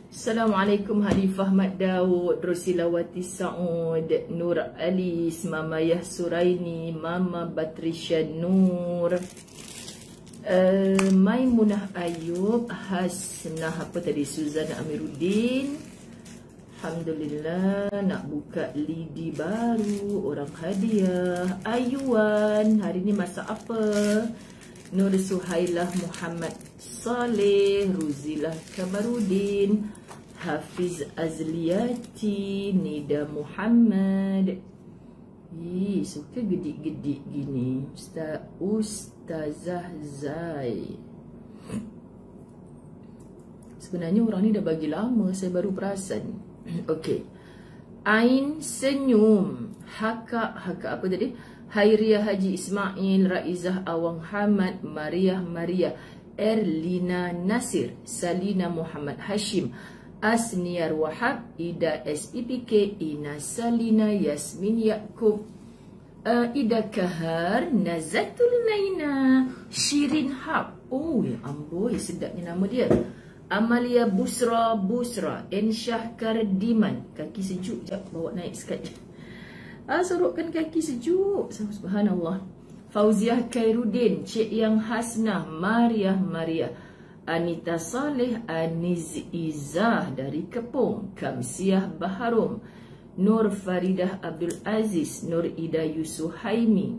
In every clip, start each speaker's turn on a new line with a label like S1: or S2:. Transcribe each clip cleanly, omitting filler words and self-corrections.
S1: Assalamualaikum Hanifah Mat Daud, Rosilawati Saud, Nur Alis, Mama Yah Suraini, Mama Batrisha Nur, Maimunah Ayub, Hasnah apa tadi, Suzana Amiruddin. Alhamdulillah, nak buka lidi baru, orang hadiah. Ayuan, hari ni masak apa? Nur Suhailah Muhammad Saleh, Ruzilah Kamarudin, Hafiz Azliati, Nida Muhammad. Suka gedik-gedik gini. Ustazah Zai. Sebenarnya orang ni dah bagi lama, saya baru perasan. Okey. Ain senyum. Haka apa tadi? Hairiah Haji Ismail, Raizah Awang Hamad, Maria, Erlina Nasir, Salina Muhammad Hashim, Asniar Wahab, Ida SIPK, Ina Salina, Yasmin Yaakob, Ida Kahar, Nazatul Naina, Shirin Hab. Oh, ya amboi, sedapnya nama dia. Amalia Busra, Ensyah Kardiman. Kaki sejuk, jap bawa naik sekejap. Sorokkan kaki sejuk. Subhanallah. Fauziah Khairuddin, Cik Yang Hasnah, Maria, Anita Saleh, Aniz Izzah dari Kepung, Kamsiah Baharum, Nur Faridah Abdul Aziz, Nur Ida Yusuhaimi,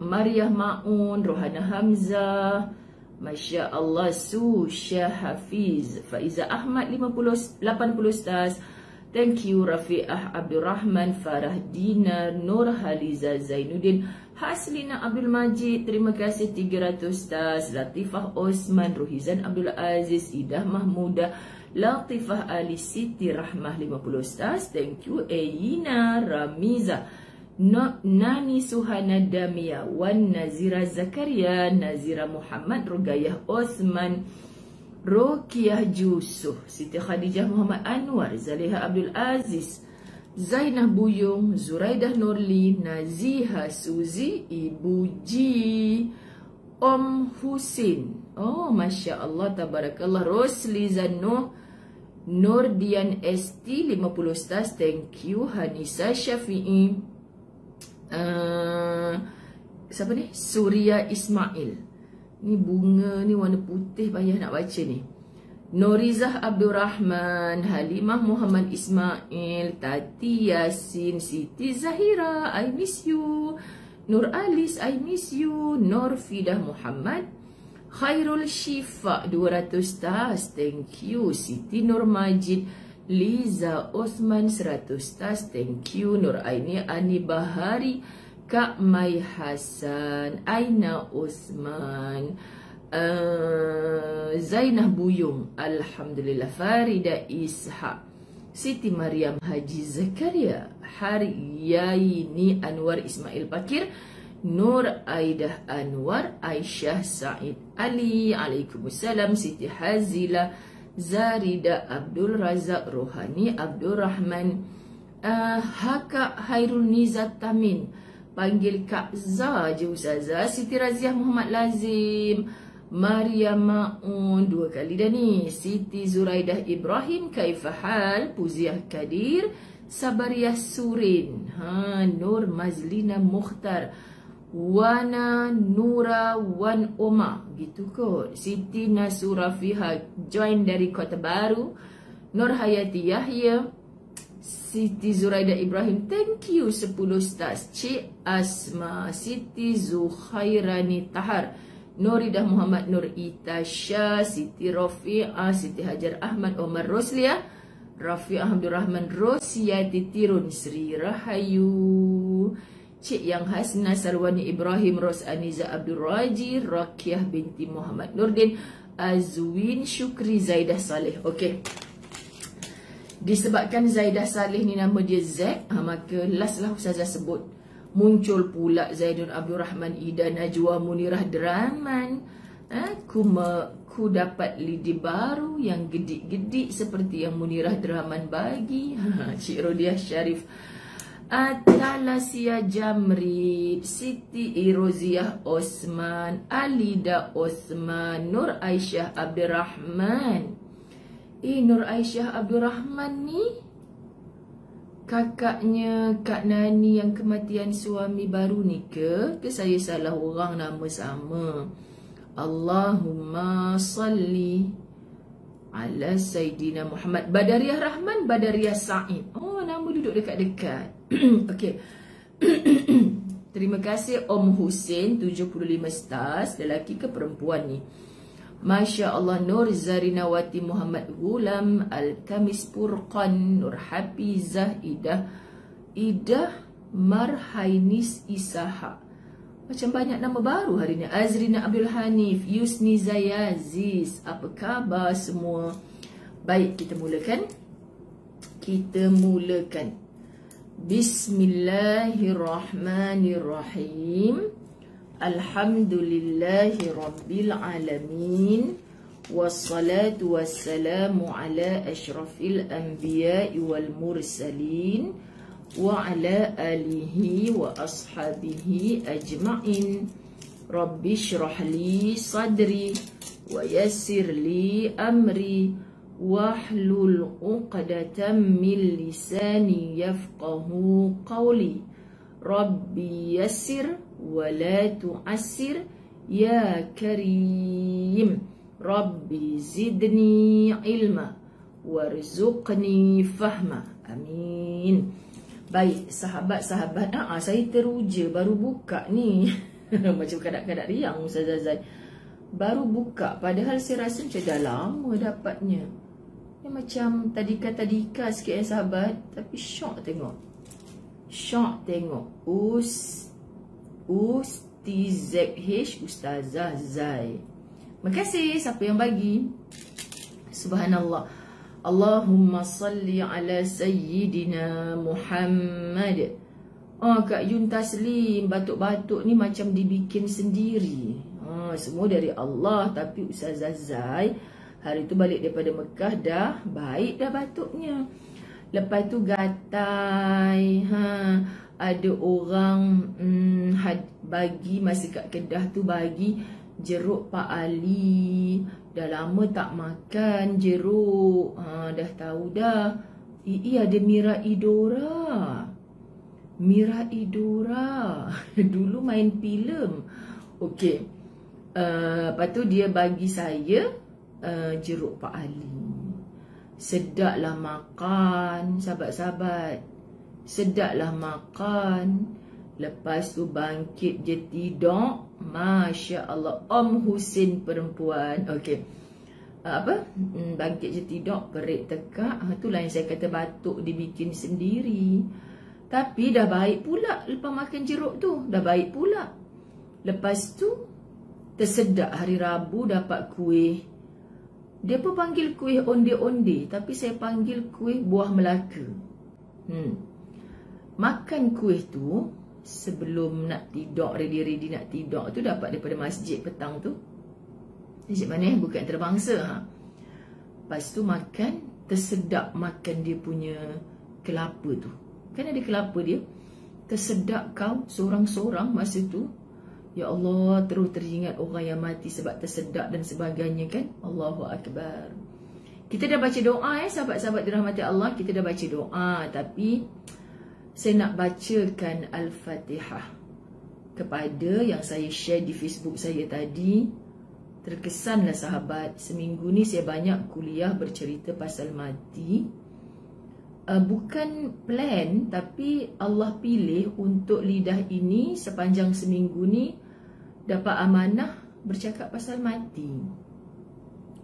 S1: Maria Maun, Rohana Hamzah, Masya Allah, Susya Hafiz, Faiza Ahmad 80 stars. Thank you Rafi'ah Abdul Rahman, Farah Dinar, Nur Haliza Zainuddin, Haslina Abdul Majid, terima kasih 300 stars. Latifah Osman, Ruhizan Abdul Aziz, Idah Mahmudah, Latifah Ali Siti Rahmah 50 stars. Thank you Eyina Ramiza, Nani Suhana Damia, Wan Nazira Zakaria, Nazira Muhammad, Rugayah Osman, Rokiah Jusuh, Siti Khadijah Muhammad Anwar, Zaliha Abdul Aziz, Zainah Buyung, Zuraidah Nurli, Naziha Suzi, Ibu Ji, Om Husin. Oh, Masya Allah, Tabarakallah. Rosli Zanuh, Nurdian ST 50 stars. Thank you. Hanisa Syafi'i, siapa ni? Surya Ismail. Ni bunga ni warna putih, payah nak baca ni. Norizah Abdul Rahman, Halimah Muhammad Ismail, Tati Yasin, Siti Zahira, I miss you. Nur Alis, I miss you. Nur Fidah Muhammad, Khairul Syifa 200 stars. Thank you. Siti Nur Majid, Liza Osman 100 stars. Thank you. Nur Aini Ani Bahari, Kak Mai Hasan, Aina Osman, Zainah Buyung, Alhamdulillah. Farida Ishak, Siti Mariam Haji Zakaria, Haryaini Anwar Ismail Pakir, Nur Aidah Anwar, Aisyah Said Ali, Alaikumussalam. Siti Hazila, Zarida Abdul Razak, Rohani Abdul Rahman, Haka Hairul Nizat Tamin, panggil Kak Zah je Ustazah. Siti Raziah Muhammad Lazim, Maria Maun 2 kali dah ni. Siti Zuraidah Ibrahim, Kaifahal, Puziah Kadir, Sabariah Surin, Nur Mazlina Mukhtar, Wana Nura Wan Oma, gitu kot. Siti Nasura Fiha join dari Kota Baru. Nur Hayati Yahya, Siti Zuraida Ibrahim, thank you 10 stars. Cik Asma, Siti Zukhairani Tahar, Nuridah Muhammad Nur Itasha, Siti Rafi'ah, Siti Hajar Ahmad Omar Rosliah, Rafi'ah Abdul Rahman Rosiati Tirun, Sri Rahayu, Cik Yang Hasna Sarwani Ibrahim, Ros Aniza Abdul Raji, Rakyah binti Muhammad Nurdin, Azwin Syukri Zaidah Saleh. Okey, disebabkan Zaidah Saleh ni nama dia Z, maka last lah Ustazah sebut. Muncul pula Zaidun Abdul Rahman, Ida Najwa Munirah Deraman. Ku dapat lidi baru yang gedik-gedik seperti yang Munirah Deraman bagi. Cik Rodiah Syarif Atalasia Jamri, Siti Iroziah Osman, Alida Osman, Nur Aisyah Abdurrahman. Nur Aisyah Abdurrahman ni kakaknya Kak Nani yang kematian suami baru ni ke? Ke saya salah orang nama sama? Allahumma salli ala Sayyidina Muhammad. Badariah Rahman, Badariah Said. Oh, nama duduk dekat-dekat. Okey. Terima kasih Om Hussein 75 stars. Lelaki ke perempuan ni? Masya Allah. Nur Zarinawati Muhammad Ghulam, Al-Kamis Furqan, Nur Hafizah, Idah Marhainis Isaha. Macam banyak nama baru hari ni. Azrina Abdul Hanif, Yusni Zayaziz. Apa khabar semua? Baik, kita mulakan. Bismillahirrahmanirrahim. Alhamdulillahi Rabbil Alamin. Wassalatu wassalamu ala ashrafil anbiya'i wal mursalin wa ala alihi wa ashabihi ajma'in. Rabbi shrah li sadri wa yassir li amri wahlul 'uqdatam min lisani yafqahu qawli. Rabbi yassir wa la tu'assir ya karim. Rabbi zidni ilma warzuqni fahma. Amin. Baik, sahabat-sahabat, saya teruja baru buka ni. Macam kadang-kadang riang Ustaz Azai. Baru buka, padahal saya rasa macam dah lama dapatnya. Dia macam tadika-tadika sikit sahabat. Tapi syok tengok. Ustazah Zai. Terima kasih siapa yang bagi. Subhanallah. Allahumma salli ala Sayyidina Muhammad. Kak Yun Taslim, batuk-batuk ni macam dibikin sendiri. Semua dari Allah. Tapi Ustazah Zai hari tu balik daripada Mekah dah baik dah batuknya. Lepas tu gatai. Ada orang bagi masa kat Kedah tu bagi jeruk Pak Ali. Dah lama tak makan jeruk. Dah tahu dah. Ada Mira Idora. Dulu main filem. Okey. Lepas tu dia bagi saya jeruk Pak Ali. Sedaplah makan, sahabat-sahabat. Sedaplah makan. Lepas tu bangkit je tidur. Masya Allah. Om Hussein perempuan. Okey. Bangkit je tidur, perik tekak. Itulah yang saya kata batuk dibikin sendiri. Tapi dah baik pula lepas makan jeruk tu. Dah baik pula. Lepas tu tersedak hari Rabu dapat kuih. Dia pun panggil kuih onde-onde, tapi saya panggil kuih buah Melaka. Makan kuih tu sebelum nak tidur, ready nak tidur tu dapat daripada masjid petang tu. Masjid mana? Bukan Antarabangsa. Lepas tu makan, tersedap makan dia punya kelapa tu. Kan ada kelapa dia. Tersedap kau seorang-seorang masa tu. Ya Allah, terus teringat orang yang mati sebab tersedak dan sebagainya kan. Allahu Akbar. Kita dah baca doa sahabat-sahabat dirahmati Allah. Kita dah baca doa. Tapi saya nak bacakan Al-Fatihah kepada yang saya share di Facebook saya tadi. Terkesanlah sahabat. Seminggu ni saya banyak kuliah bercerita pasal mati. Bukan plan, tapi Allah pilih untuk lidah ini sepanjang seminggu ni dapat amanah bercakap pasal mati.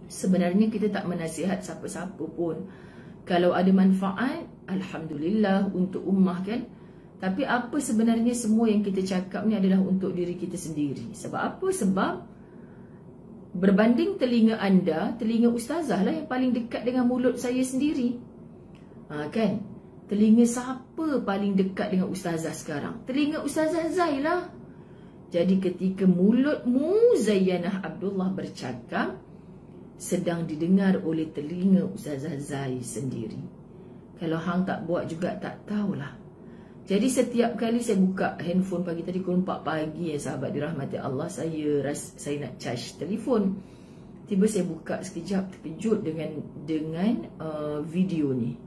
S1: Sebenarnya kita tak menasihat siapa-siapa pun. Kalau ada manfaat, Alhamdulillah untuk ummah kan. Tapi apa sebenarnya semua yang kita cakap ni adalah untuk diri kita sendiri. Sebab apa? Sebab berbanding telinga anda, telinga ustazah lah yang paling dekat dengan mulut saya sendiri. Kan? Telinga siapa paling dekat dengan ustazah sekarang? Telinga Ustazah Zai lah. Jadi ketika mulutmu Zayyanah Abdullah bercakap, sedang didengar oleh telinga Ustazah Zai sendiri. Kalau hang tak buat juga tak tahulah. Jadi setiap kali saya buka handphone pagi tadi pukul 4 pagi, sahabat dirahmati Allah, saya nak charge telefon. Tiba saya buka sekejap, terkejut dengan video ni.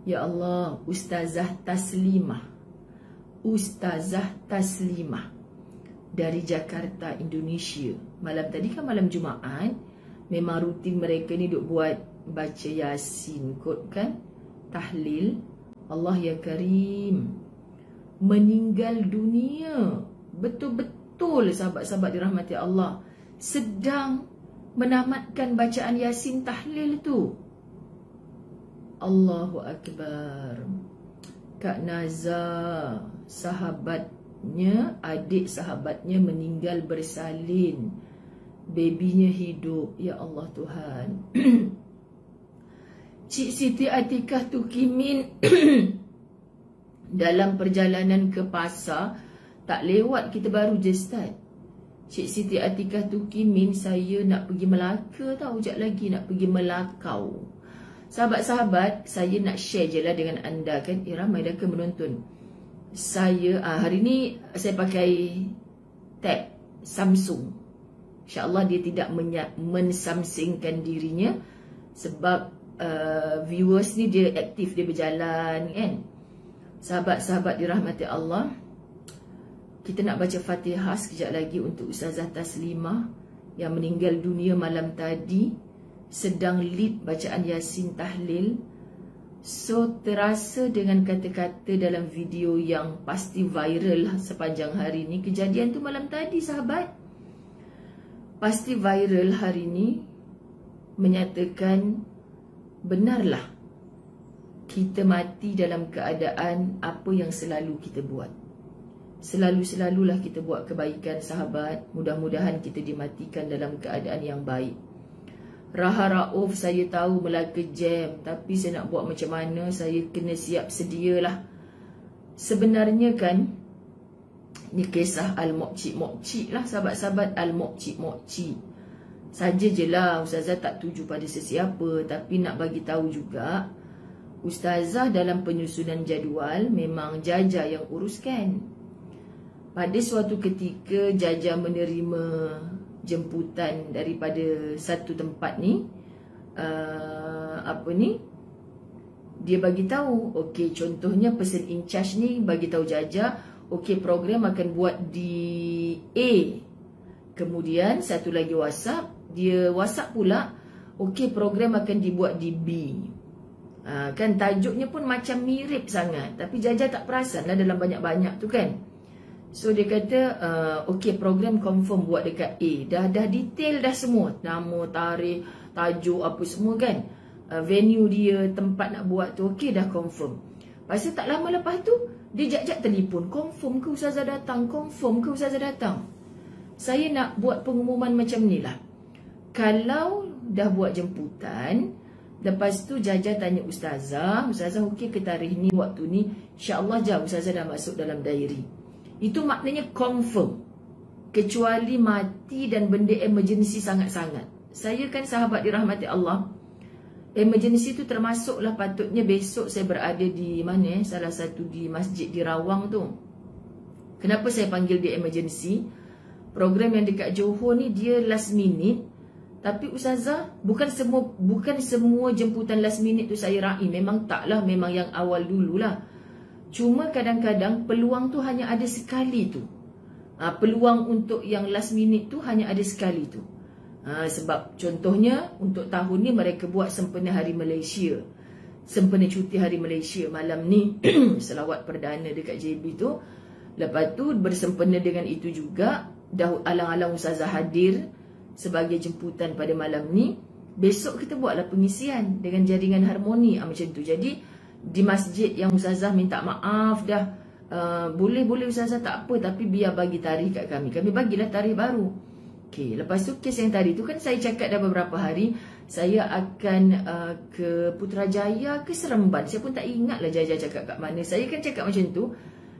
S1: Ya Allah, Ustazah Taslimah dari Jakarta, Indonesia. Malam tadi kan malam Jumaat, memang rutin mereka ni duk buat baca Yasin kot kan, tahlil. Allah ya Karim, meninggal dunia. Betul-betul sahabat-sahabat dirahmati Allah, sedang menamatkan bacaan Yasin tahlil tu. Allahu Akbar. Kak Naza, sahabatnya, adik sahabatnya meninggal bersalin, babynya hidup. Ya Allah Tuhan. Cik Siti Atikah Tukimin dalam perjalanan ke pasar, tak lewat kita baru je start. Cik Siti Atikah Tukimin, saya nak pergi Melaka tau, sekejap lagi nak pergi Melakau. Sahabat-sahabat, saya nak share je lah dengan anda kan. Ramai dah ke menonton. Saya hari ni saya pakai tab Samsung. InsyaAllah dia tidak mensamsingkan dirinya, sebab viewers ni dia aktif, dia berjalan kan. Sahabat-sahabat dirahmati Allah, kita nak baca Fatihah sekejap lagi untuk Ustazah Taslimah yang meninggal dunia malam tadi, sedang lead bacaan Yasin tahlil. So terasa dengan kata-kata dalam video yang pasti viral sepanjang hari ni. Kejadian tu malam tadi sahabat, pasti viral hari ni, menyatakan benarlah kita mati dalam keadaan apa yang selalu kita buat. Selalulah kita buat kebaikan sahabat. Mudah-mudahan kita dimatikan dalam keadaan yang baik. Raha Rauf, saya tahu Melaka jam, tapi saya nak buat macam mana, saya kena siap sedialah. Sebenarnya kan, ni kisah Al-Mokcik-Mokcik lah sahabat-sahabat, Al-Mokcik-Mokcik. Saja je lah, Ustazah tak tuju pada sesiapa, tapi nak bagi tahu juga, Ustazah dalam penyusunan jadual memang Jaja yang uruskan. Pada suatu ketika Jaja menerima jemputan daripada satu tempat ni, dia bagi tahu, okey, contohnya person in charge ni bagi tahu Jaja, okey, program akan buat di A. Kemudian satu lagi WhatsApp, dia WhatsApp pula, okey, program akan dibuat di B. Kan tajuknya pun macam mirip sangat, tapi Jaja tak perasan lah dalam banyak-banyak tu kan. So dia kata, okey, program confirm buat dekat A. Dah detail dah semua, nama, tarikh, tajuk apa semua kan, venue dia, tempat nak buat tu, okey, dah confirm. Lepas tu tak lama lepas tu, dia jap-jap telefon, confirm ke Ustazah datang, confirm ke Ustazah datang. Saya nak buat pengumuman macam ni lah. Kalau dah buat jemputan, lepas tu Jaja tanya Ustazah, Ustazah okey ke tarikh ni, waktu ni, insyaAllah jam Ustazah dah masuk dalam diary. Itu maknanya confirm. Kecuali mati dan benda emergency sangat-sangat. Saya kan sahabat dirahmati Allah, emergency tu termasuklah patutnya besok saya berada di mana, salah satu di masjid di Rawang tu. Kenapa saya panggil dia emergency? Program yang dekat Johor ni dia last minute. Tapi Ustazah, bukan semua jemputan last minute tu saya raih. Memang taklah, memang yang awal dululah. Cuma kadang-kadang peluang tu hanya ada sekali tu. Peluang untuk yang last minute tu hanya ada sekali tu. Sebab contohnya untuk tahun ni mereka buat sempena Hari Malaysia, sempena cuti Hari Malaysia malam ni, selawat perdana dekat JB tu. Lepas tu bersempena dengan itu juga, dah alang-alang Ustazah hadir sebagai jemputan pada malam ni. Besok kita buatlah pengisian dengan jaringan harmoni, macam tu. Jadi di masjid yang Ustazah minta maaf dah, boleh Ustazah tak apa, tapi biar bagi tarikh kat kami. Kami bagilah tarikh baru. Okey, lepas tu kes yang tadi tu kan saya cakap dah beberapa hari, saya akan ke Putrajaya ke Seremban. Saya pun tak ingat lah Jaja cakap kat mana. Saya kan cakap macam tu.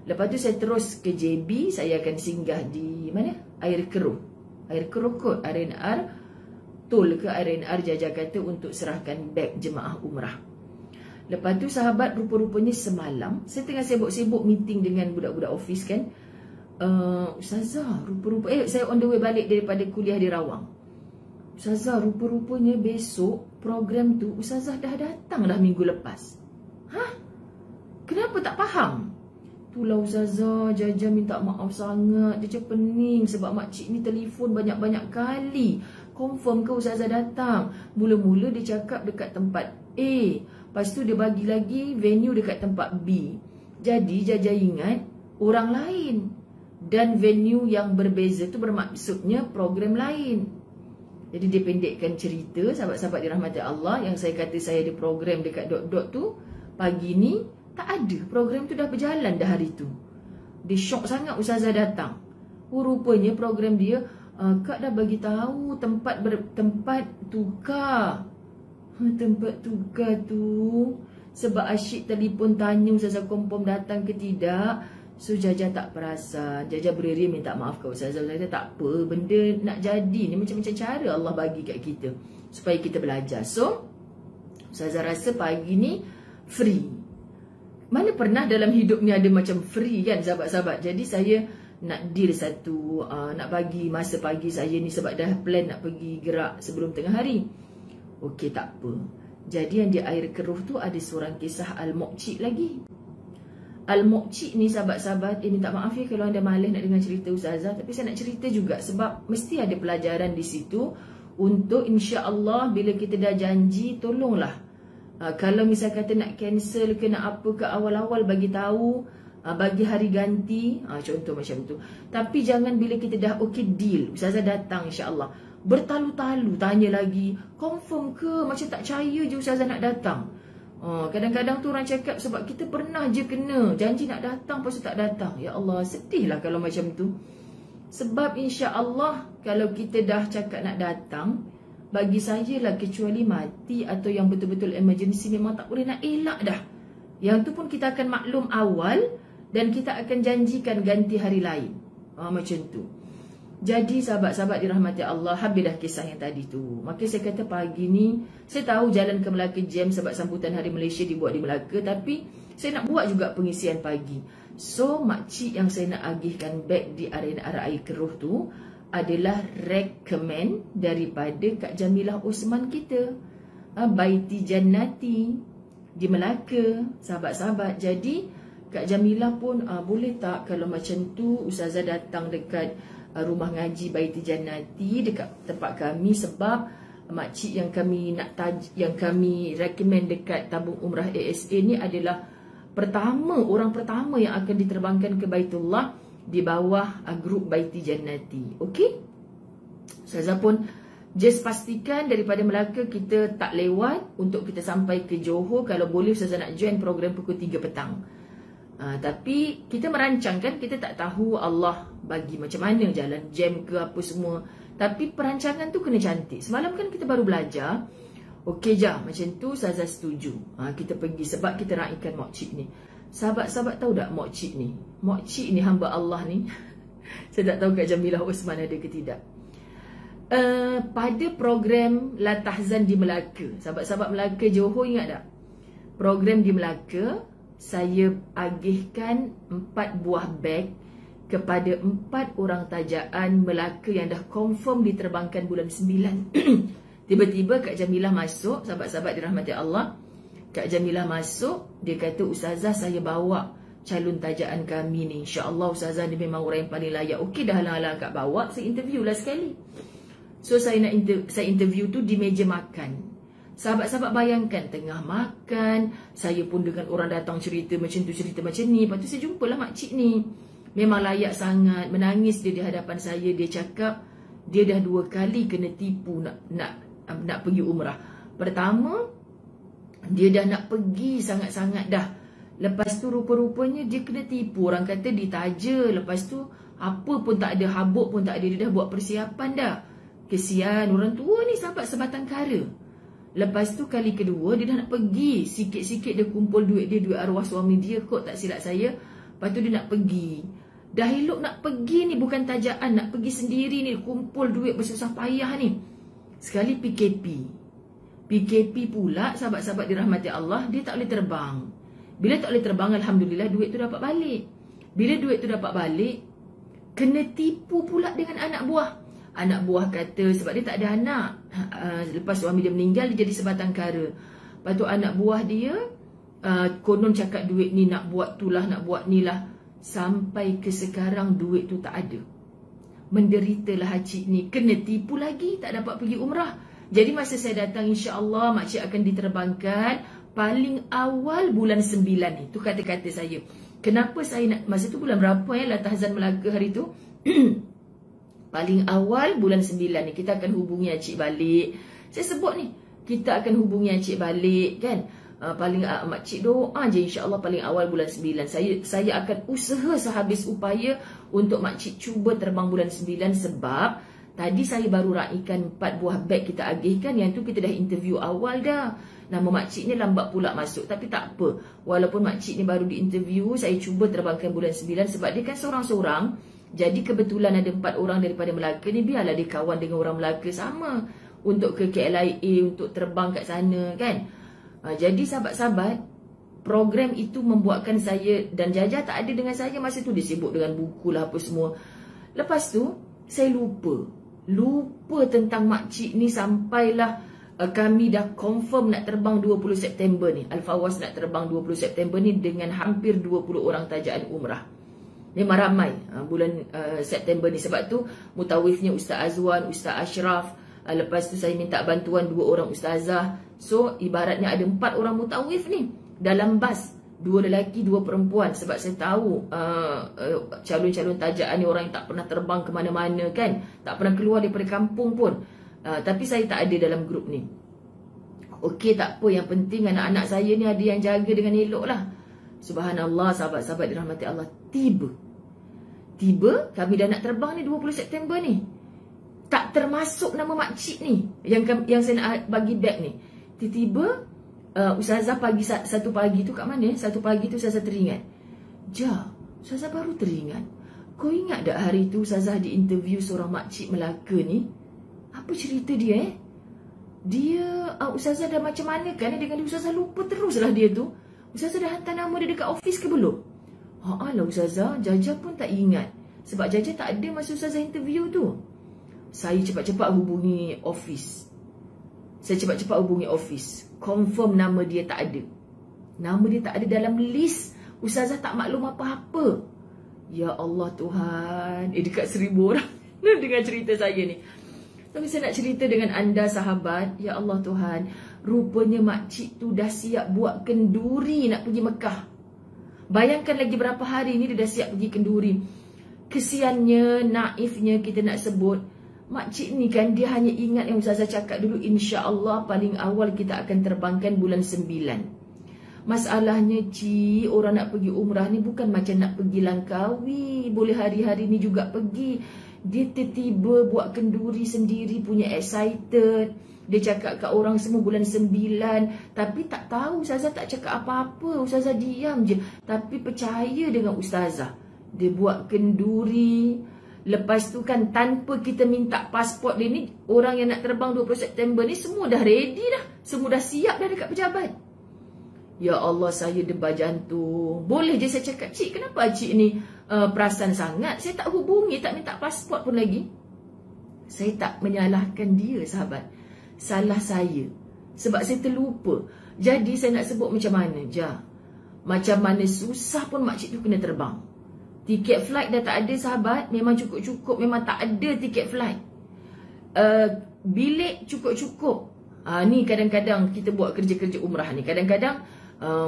S1: Lepas tu saya terus ke JB, saya akan singgah di mana? Air Keruh. Air Keruh kot, RNR. Tol ke RNR Jaja kata untuk serahkan beg jemaah umrah. Lepas tu sahabat rupa-rupanya semalam saya tengah sibuk-sibuk meeting dengan budak-budak office kan. Ustazah, saya on the way balik daripada kuliah di Rawang. Ustazah, rupa-rupanya besok program tu Ustazah dah datang dah minggu lepas. Hah? Kenapa tak faham? Itulah Ustazah, Jaja minta maaf sangat. Dia cakap pening sebab makcik ni telefon banyak-banyak kali. Confirm ke Ustazah datang? Mula-mula dia cakap dekat tempat A. Lepas tu dia bagi lagi venue dekat tempat B. Jadi Jaja ingat orang lain. Dan venue yang berbeza tu bermaksudnya program lain. Jadi dia pendekkan cerita, sahabat-sahabat dirahmati Allah, yang saya kata saya ada program dekat dot-dot tu. Pagi ni tak ada. Program tu dah berjalan dah hari tu. Dia syok sangat Ustazah datang. Rupanya program dia, Kak dah bagi tahu tempat tukar. Tempat tukar tu sebab Asyik telefon tanya Ustazah confirm datang ke tidak. So Jaja tak perasan. Jaja beri minta maaf ke Ustazah. Ustazah tak apa, benda nak jadi ni macam-macam cara Allah bagi kat kita supaya kita belajar. So Ustazah rasa pagi ni free. Mana pernah dalam hidup ni ada macam free kan sahabat-sahabat. Jadi saya nak deal satu, nak bagi masa pagi saya ni sebab dah plan nak pergi gerak sebelum tengah hari. Okey, tak apa. Jadi yang di air keruh tu ada seorang kisah Al-Muqcik lagi. Al-Muqcik ni sahabat-sahabat, minta maaf ya kalau anda malas nak dengar cerita Ustazah, tapi saya nak cerita juga sebab mesti ada pelajaran di situ untuk insya-Allah bila kita dah janji, tolonglah. Kalau misal kata nak cancel ke nak apa ke, awal-awal bagi tahu, bagi hari ganti, contoh macam tu. Tapi jangan bila kita dah okey deal, Ustazah datang insya-Allah, bertalu-talu tanya lagi, confirm ke, macam tak percaya je Ustazah nak datang. Kadang-kadang tu orang cakap sebab kita pernah je kena janji nak datang, lepas tu tak datang. Ya Allah, sedihlah kalau macam tu. Sebab insya-Allah kalau kita dah cakap nak datang, bagi saya lah kecuali mati atau yang betul-betul emergency, memang tak boleh nak elak dah. Yang tu pun kita akan maklum awal dan kita akan janjikan ganti hari lain. Macam tu. Jadi sahabat-sahabat dirahmati Allah, habis dah kisah yang tadi tu. Maka saya kata pagi ni, saya tahu jalan ke Melaka jam sebab sambutan Hari Malaysia dibuat di Melaka, tapi saya nak buat juga pengisian pagi. So makcik yang saya nak agihkan back di arena air keruh tu adalah recommend daripada Kak Jamilah Osman kita, Baiti Jannati di Melaka, sahabat-sahabat. Jadi Kak Jamilah pun boleh tak kalau macam tu Ustazah datang dekat rumah ngaji Baiti Jannati dekat tempat kami, sebab makcik yang kami yang kami recommend dekat tabung umrah ASA ni adalah orang pertama yang akan diterbangkan ke Baitullah di bawah grup Baiti Jannati. Okey? Ustazah pun just pastikan daripada Melaka kita tak lewat untuk kita sampai ke Johor. Kalau boleh Ustazah nak join program pukul 3 petang. Tapi kita merancang kan, kita tak tahu Allah bagi macam mana, jalan jam ke apa semua. Tapi perancangan tu kena cantik. Semalam kan kita baru belajar. Okey je, macam tu Ustazah setuju. Kita pergi sebab kita raikan Muqcik ni. Sahabat-sahabat tahu tak Muqcik ni? Muqcik ni hamba Allah ni. Saya tak tahu Kak Jamilah Osman ada ke tidak. Pada program La Tahzan di Melaka, sahabat-sahabat Melaka Johor ingat tak? Program di Melaka, saya agihkan 4 buah beg kepada 4 orang tajaan Melaka yang dah confirm diterbangkan bulan 9. Tiba-tiba Kak Jamilah masuk, sahabat-sahabat dirahmati Allah. Kak Jamilah masuk, dia kata, Ustazah saya bawa calon tajaan kami ni. InsyaAllah Ustazah ni memang orang yang paling layak. Okey dah halang-halang Kak bawa, saya interview lah sekali. So saya interview tu di meja makan. Sahabat-sahabat bayangkan tengah makan, saya pun dengan orang datang cerita macam tu, cerita macam ni. Lepas tu saya jumpalah makcik ni. Memang layak sangat, menangis dia di hadapan saya. Dia cakap dia dah 2 kali kena tipu nak pergi umrah. Pertama, dia dah nak pergi sangat-sangat dah. Lepas tu rupa-rupanya dia kena tipu. Orang kata ditaja. Lepas tu apa pun tak ada, habuk pun tak ada. Dia dah buat persiapan dah. Kesian orang tua ni, sahabat sebatang kara. Lepas tu kali kedua dia dah nak pergi. Sikit-sikit dia kumpul duit dia, duit arwah suami dia kot, tak silap saya. Lepas tu dia nak pergi. Dah elok nak pergi ni, bukan tajaan, nak pergi sendiri ni, kumpul duit bersusah payah ni. Sekali PKP. PKP pula, sahabat-sahabat dirahmati Allah, dia tak boleh terbang. Bila tak boleh terbang, alhamdulillah duit tu dapat balik. Bila duit tu dapat balik, kena tipu pula dengan anak buah. Anak buah kata sebab dia tak ada anak, lepas suami dia meninggal, dia jadi sebatang kara. Lepas tu anak buah dia konon cakap duit ni nak buat tu lah, nak buat ni lah. Sampai ke sekarang duit tu tak ada. Menderitalah Hakcik ni, kena tipu lagi, tak dapat pergi umrah. Jadi masa saya datang, insya-Allah makcik akan diterbangkan paling awal bulan 9 ni. Tu kata-kata saya. Kenapa saya nak, masa tu bulan berapa ya, Latahzan Melaka hari tu? Paling awal bulan 9 ni kita akan hubungi Hakcik balik. Saya sebut ni, kita akan hubungi Hakcik balik kan. Paling makcik doa je, insya-Allah paling awal bulan 9. Saya akan usaha sehabis upaya untuk makcik cuba terbang bulan 9. Sebab tadi saya baru raikan 4 buah beg kita agihkan. Yang tu kita dah interview awal dah. Nama makcik ni lambat pula masuk, tapi tak apa. Walaupun makcik ni baru di interview, saya cuba terbangkan bulan 9. Sebab dia kan seorang-seorang. Jadi kebetulan ada 4 orang daripada Melaka ni, biarlah dia kawan dengan orang Melaka sama. Untuk ke KLIA, untuk terbang kat sana kan. Jadi sahabat-sahabat, program itu membuatkan saya, dan Jaja tak ada dengan saya masa tu, dia sibuk dengan buku lah apa semua. Lepas tu saya lupa tentang makcik ni sampailah kami dah confirm nak terbang 20 September ni. Al-Fawaz nak terbang 20 September ni dengan hampir 20 orang tajaan umrah. Memang ramai bulan September ni. Sebab tu mutawifnya Ustaz Azwan, Ustaz Ashraf. Lepas tu saya minta bantuan 2 orang ustazah. So ibaratnya ada 4 orang mutawif ni dalam bas, 2 lelaki 2 perempuan. Sebab saya tahu calon-calon tajaan ni orang yang tak pernah terbang ke mana-mana kan, tak pernah keluar daripada kampung pun. Tapi saya tak ada dalam grup ni. Okey, tak apa, yang penting anak-anak saya ni ada yang jaga dengan elok lah. Subhanallah, sahabat-sahabat dirahmati Allah, tiba kami dah nak terbang ni 20 September ni. Tak termasuk nama makcik ni yang saya nak bagi beg ni. Tiba-tiba ustazah satu pagi tu kat mana? Satu pagi tu ustazah teringat. Ustazah baru teringat. Kau ingat tak hari tu ustazah di interview seorang makcik Melaka ni? Apa cerita dia Dia ustazah dah macam mana kan dengan dia? Ustazah lupa teruslah dia tu. Ustazah dah hantar nama dia dekat office ke belum? Lah ustazah, Jaja pun tak ingat. Sebab Jaja tak ada masa ustazah interview tu. Saya cepat-cepat hubungi office. Confirm nama dia tak ada. Nama dia tak ada dalam list. Ustazah tak maklum apa-apa. Ya Allah Tuhan. Dekat 1000 orang dengan cerita saya ni. Tapi saya nak cerita dengan anda sahabat. Ya Allah Tuhan. Rupanya makcik tu dah siap buat kenduri nak pergi Mekah. Bayangkan lagi berapa hari ni dia dah siap pergi kenduri. Kesiannya, naifnya kita nak sebut. Makcik ni kan dia hanya ingat yang ustazah cakap dulu, insya-Allah paling awal kita akan terbangkan bulan 9. Masalahnya orang nak pergi umrah ni bukan macam nak pergi Langkawi, boleh hari-hari ni juga pergi. Dia tiba-tiba buat kenduri sendiri, punya excited. Dia cakap kat orang semua bulan 9. Tapi tak tahu, ustazah tak cakap apa-apa, ustazah diam je. Tapi percaya dengan ustazah. Dia buat kenduri. Lepas tu kan tanpa kita minta pasport dia ni, orang yang nak terbang 20 September ni semua dah ready dah. Semua dah siap dah dekat pejabat. Ya Allah, saya debar jantung. Boleh je saya cakap, cik kenapa cik ni perasan sangat? Saya tak hubungi, tak minta pasport pun lagi. Saya tak menyalahkan dia sahabat. Salah saya. Sebab saya terlupa. Jadi saya nak sebut macam mana macam mana susah pun makcik tu kena terbang. Tiket flight dah tak ada sahabat. Memang cukup-cukup. Memang tak ada tiket flight. Bilik cukup-cukup. Ni kadang-kadang kita buat kerja-kerja umrah ni. Kadang-kadang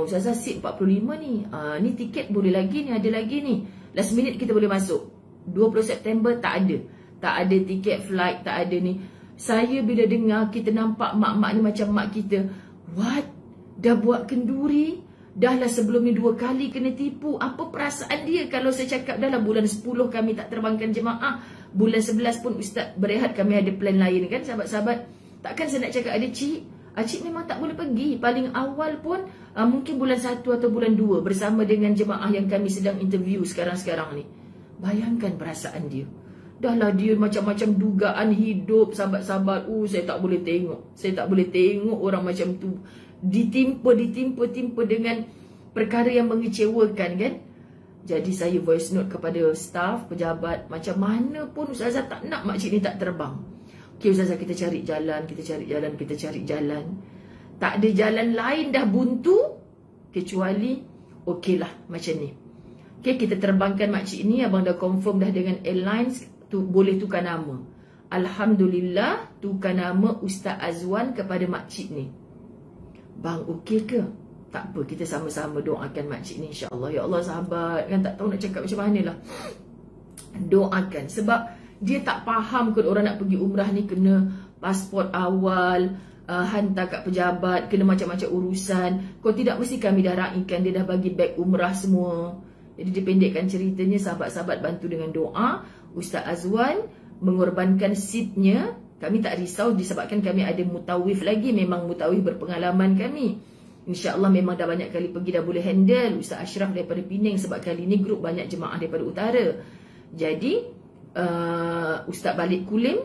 S1: ustazah seat 45 ni. Ni tiket boleh lagi ni. Ada lagi ni. Last minute kita boleh masuk. 20 September tak ada. Tak ada tiket flight. Tak ada ni. Saya bila dengar kita nampak mak-mak ni macam mak kita. What? Dah buat kenduri? Dah lah sebelum ni 2 kali kena tipu. Apa perasaan dia kalau saya cakap dah lah bulan 10 kami tak terbangkan jemaah. Bulan 11 pun ustaz berehat, kami ada plan lain kan sahabat-sahabat. Takkan saya nak cakap ada cik memang tak boleh pergi. Paling awal pun mungkin bulan 1 atau bulan 2 bersama dengan jemaah yang kami sedang interview sekarang-sekarang ni. Bayangkan perasaan dia. Dahlah dia macam-macam dugaan hidup, sahabat-sahabat. Saya tak boleh tengok. Saya tak boleh tengok orang macam tu ditimpa dengan perkara yang mengecewakan kan. Jadi saya voice note kepada staff, pejabat, macam mana pun Ustazah tak nak makcik ni tak terbang. Okey Ustazah, kita cari jalan. Tak ada jalan lain dah buntu kecuali okeylah macam ni. Okey, kita terbangkan makcik ni. Abang dah confirm dah dengan airlines tu, boleh tukar nama. Alhamdulillah, tukar nama Ustaz Azwan kepada makcik ni. Bang, okey ke? Tak apa, kita sama-sama doakan makcik ni insya-Allah. Ya Allah sahabat, kan tak tahu nak cakap macam mana lah. Doakan. Sebab dia tak faham kot orang nak pergi umrah ni kena pasport awal, hantar kat pejabat, kena macam-macam urusan. Kalau tidak mesti kami dah raikan, dia dah bagi beg umrah semua. Jadi dipendekkan ceritanya, sahabat-sahabat bantu dengan doa. Ustaz Azwan mengorbankan seatnya. Kami tak risau disebabkan kami ada mutawif lagi. Memang mutawif berpengalaman kami. InsyaAllah memang dah banyak kali pergi, dah boleh handle. Ustaz Ashraf daripada Penang, sebab kali ni grup banyak jemaah daripada utara. Jadi Ustaz balik Kulim,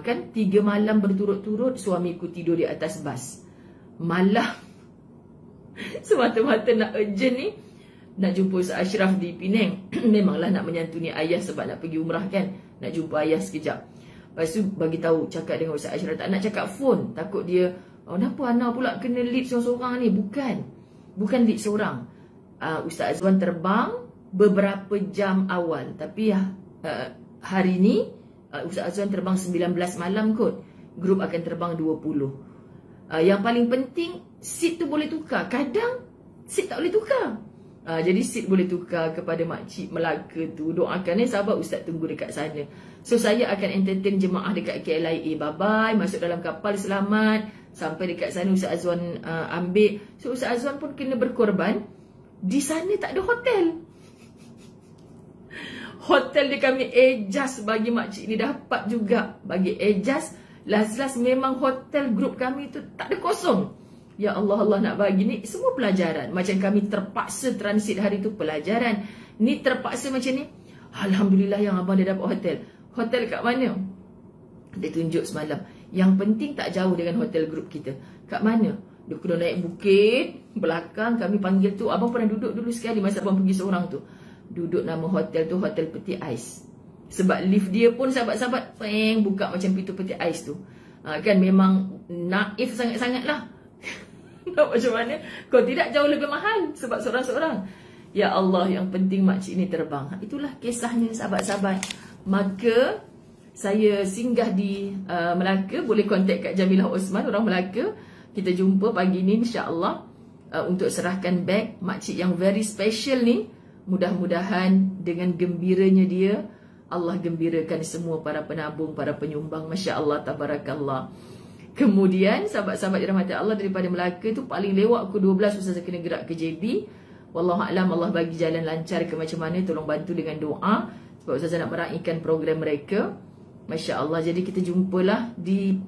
S1: kan 3 malam berturut-turut suamiku tidur di atas bas. Malam semata-mata nak urgent ni, nak jumpa Ustaz Ashraf di Penang. Memanglah nak menyantuni ayah sebab nak pergi umrah kan. Nak jumpa ayah sekejap. Lepas tu bagi tahu, cakap dengan Ustaz Ashraf. Tak nak cakap phone, takut dia, kenapa Ana pula kena lead seorang-seorang ni. Bukan lead seorang. Ustaz Azwan terbang beberapa jam awal. Tapi hari ni Ustaz Azwan terbang 19 malam kot. Grup akan terbang 20. Yang paling penting, seat tu boleh tukar. Kadang seat tak boleh tukar. Jadi seat boleh tukar kepada makcik Melaka tu. Doakan sahabat, Ustaz tunggu dekat sana. So saya akan entertain jemaah dekat KLIA. Bye-bye, masuk dalam kapal selamat. Sampai dekat sana Ustaz Azwan ambil. So Ustaz Azwan pun kena berkorban. Di sana tak ada hotel. Hotel dia kami adjust bagi makcik ni, dapat juga bagi adjust. Last memang hotel grup kami tu tak ada kosong. Ya Allah, Allah nak bagi ni semua pelajaran. Macam kami terpaksa transit hari tu, pelajaran. Ni terpaksa macam ni. Alhamdulillah yang abang dia dapat hotel. Hotel kat mana? Dia tunjuk semalam. Yang penting tak jauh dengan hotel grup kita. Kat mana? Dia kena naik bukit belakang. Kami panggil tu, abang pernah duduk dulu sekali masa abang pergi seorang tu. Duduk nama hotel tu Hotel Peti Ais. Sebab lift dia pun sahabat-sahabat buka macam pintu peti ais tu. Kan memang naif sangat-sangat lah. Macam mana? Kalau tidak jauh lebih mahal sebab seorang-seorang. Ya Allah, yang penting makcik ni terbang. Itulah kisahnya sahabat-sahabat. Maka saya singgah di Melaka. Boleh kontak kat Jamilah Osman, orang Melaka. Kita jumpa pagi ni insya-Allah untuk serahkan beg makcik yang very special ni. Mudah-mudahan dengan gembiranya dia, Allah gembirakan semua para penabung, para penyumbang. Masya Allah, tabarakallah. Kemudian sahabat-sahabat dirahmati Allah, daripada Melaka tu paling lewat pukul 12 Ustazah kena gerak ke JB. Wallahualam, Allah bagi jalan lancar ke macam mana, tolong bantu dengan doa sebab Ustazah nak meraihkan program mereka. Masya Allah. Jadi kita jumpalah di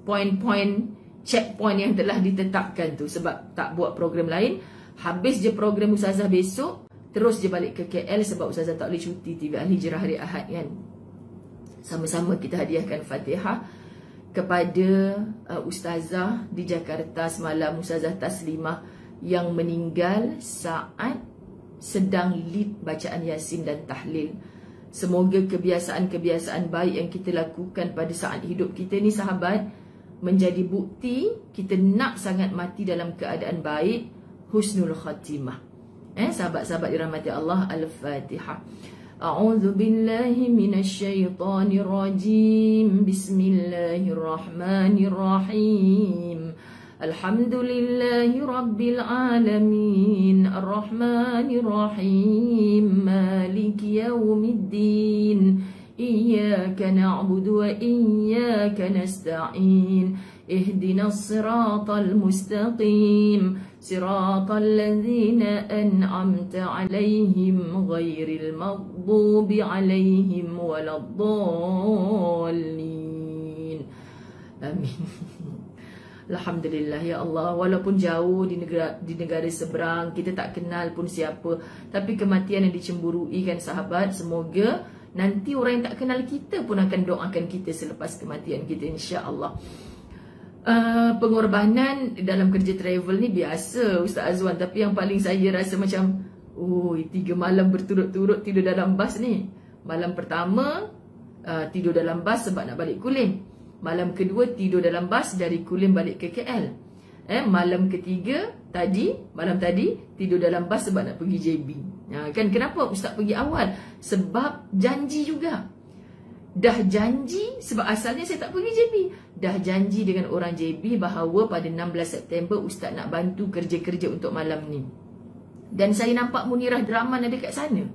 S1: poin-poin checkpoint yang telah ditetapkan tu. Sebab tak buat program lain, habis je program Ustazah besok, terus je balik ke KL sebab Ustazah tak boleh cuti 3 hari Hijrah hari Ahad kan. Sama-sama kita hadiahkan Fatihah kepada Ustazah di Jakarta semalam, Ustazah Taslimah, yang meninggal saat sedang lead bacaan Yasin dan Tahlil. Semoga kebiasaan-kebiasaan baik yang kita lakukan pada saat hidup kita ni sahabat, menjadi bukti kita nak sangat mati dalam keadaan baik, husnul khatimah. Sahabat-sahabat dirahmati Allah, Al-Fatihah. A'udzu billahi minasy syaithanir rajim. Bismillahirrahmanirrahim. Alhamdulillahi rabbil alamin. Arrahmanir rahim. Maliki yaumiddin. Iyyaka na'budu wa iyyaka nasta'in. Ihdinas siratal mustaqim. صراط الذين أنعمت عليهم غير المغضوب عليهم ولا الضالين. Amin. Alhamdulillah ya Allah. Walaupun jauh di negara seberang, kita tak kenal pun siapa, tapi kematian yang dicemburui kan sahabat, semoga Nanti orang yang tak kenal kita pun akan doakan kita selepas kematian kita, insya-Allah. Pengorbanan dalam kerja travel ni biasa Ustaz Azwan, tapi yang paling saya rasa macam 3 malam berturut-turut tidur dalam bas ni. Malam pertama tidur dalam bas sebab nak balik Kulim. Malam kedua tidur dalam bas dari Kulim balik ke KL. Malam ketiga malam tadi tidur dalam bas sebab nak pergi JB. Kan kenapa Ustaz pergi awal? Sebab janji juga. Dah janji, sebab asalnya saya tak pergi JB. Dah janji dengan orang JB bahawa pada 16 September Ustaz nak bantu kerja-kerja untuk malam ni. Dan saya nampak Munirah Draman ada kat sana,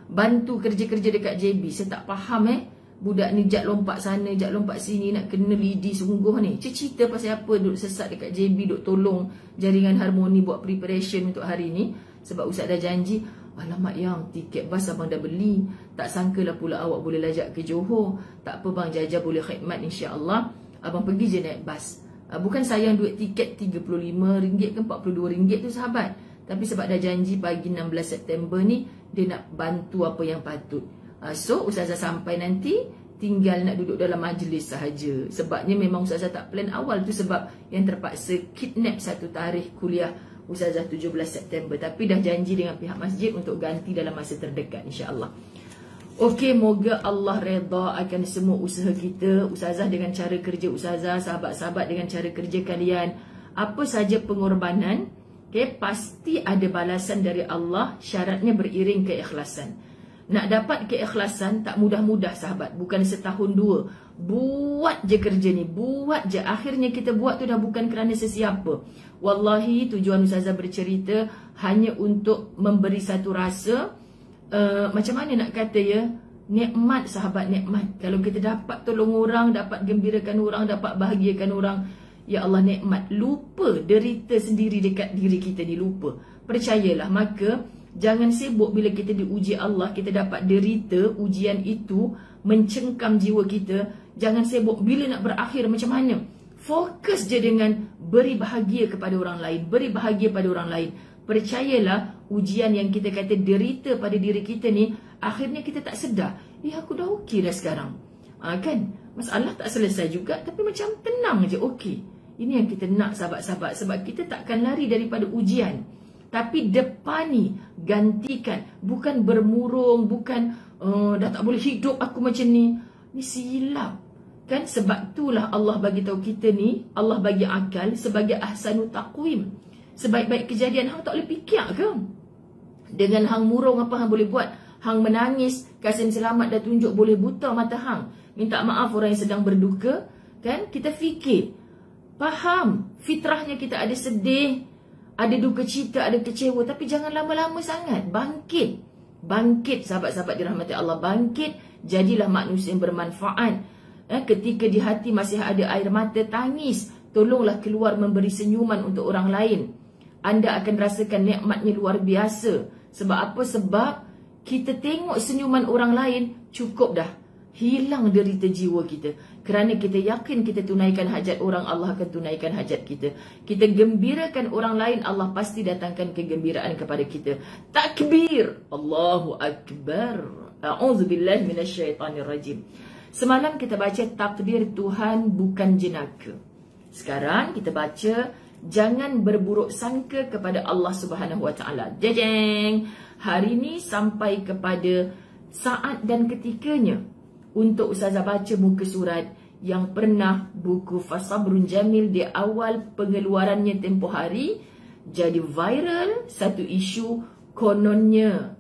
S1: bantu kerja-kerja dekat JB. Saya tak faham budak ni jat lompat sana, jat lompat sini, nak kena lidi sungguh ni. Cerita pasal apa duduk sesat dekat JB, duduk tolong jaringan harmoni buat preparation untuk hari ni. Sebab Ustaz dah janji. Alamak yang, tiket bas abang dah beli. Tak sangkalah pula awak boleh lajak ke Johor. Tak apa bang, Jaja boleh khidmat insya-Allah. Abang pergi je naik bas. Bukan sayang duit tiket RM35 ke RM42 tu sahabat. Tapi sebab dah janji pagi 16 September ni, dia nak bantu apa yang patut. So Ustazah sampai nanti tinggal nak duduk dalam majlis sahaja. Sebabnya memang Ustazah tak plan awal tu, sebab yang terpaksa kidnap satu tarikh kuliah Ustazah 17 September. Tapi dah janji dengan pihak masjid untuk ganti dalam masa terdekat, insya-Allah. Okey, moga Allah redha akan semua usaha kita. Ustazah dengan cara kerja Ustazah, sahabat-sahabat dengan cara kerja kalian. Apa saja pengorbanan, pasti ada balasan dari Allah. Syaratnya beriring keikhlasan. Nak dapat keikhlasan tak mudah-mudah sahabat. Bukan setahun dua. Buat je kerja ni, buat je. Akhirnya kita buat tu dah bukan kerana sesiapa. Wallahi tujuan Ustazah bercerita hanya untuk memberi satu rasa, macam mana nak kata nikmat sahabat, nikmat. Kalau kita dapat tolong orang, dapat gembirakan orang, dapat bahagiakan orang, ya Allah nikmat. Lupa derita sendiri dekat diri kita ni, lupa. Percayalah, maka jangan sibuk bila kita diuji Allah, kita dapat derita, ujian itu mencengkam jiwa kita. Jangan sibuk bila nak berakhir macam mana. Fokus je dengan beri bahagia kepada orang lain, beri bahagia pada orang lain. Percayalah, ujian yang kita kata derita pada diri kita ni, akhirnya kita tak sedar, aku dah okey dah sekarang. Kan? Masalah tak selesai juga, tapi macam tenang je, okey. Ini yang kita nak sahabat-sahabat, sebab kita takkan lari daripada ujian. Tapi depan ni gantikan, bukan bermurung, bukan dah tak boleh hidup aku macam ni. Ni silap. Kan sebab itulah Allah bagi tahu kita ni, Allah bagi akal sebagai ahsanut taqwim. Sebaik-baik kejadian hang tak boleh fikir ke? Dengan hang murung apa hang boleh buat? Hang menangis, Kasim Selamat dah tunjuk boleh buta mata hang. Minta maaf orang yang sedang berduka, kan? Kita fikir. Faham, fitrahnya kita ada sedih, ada duka cita, ada kecewa, tapi jangan lama-lama sangat. Bangkit. Bangkit sahabat-sahabat dirahmati Allah, bangkit. Jadilah manusia yang bermanfaat. Ketika di hati masih ada air mata, tangis. Tolonglah keluar memberi senyuman untuk orang lain. Anda akan rasakan nikmatnya luar biasa. Sebab apa? Sebab kita tengok senyuman orang lain, cukup dah. Hilang derita jiwa kita. Kerana kita yakin kita tunaikan hajat orang, Allah akan tunaikan hajat kita. Kita gembirakan orang lain, Allah pasti datangkan kegembiraan kepada kita. Takbir! Allahu Akbar! A'udzubillahi minasyaitanirrajim. Semalam kita baca takdir Tuhan bukan jenaka. Sekarang kita baca jangan berburuk sangka kepada Allah Subhanahu Wa Taala. Jeng. Hari ini sampai kepada saat dan ketikanya untuk Ustazah baca muka surat yang pernah buku Fasabrun Jamil di awal pengeluarannya tempoh hari jadi viral. Satu isu kononnya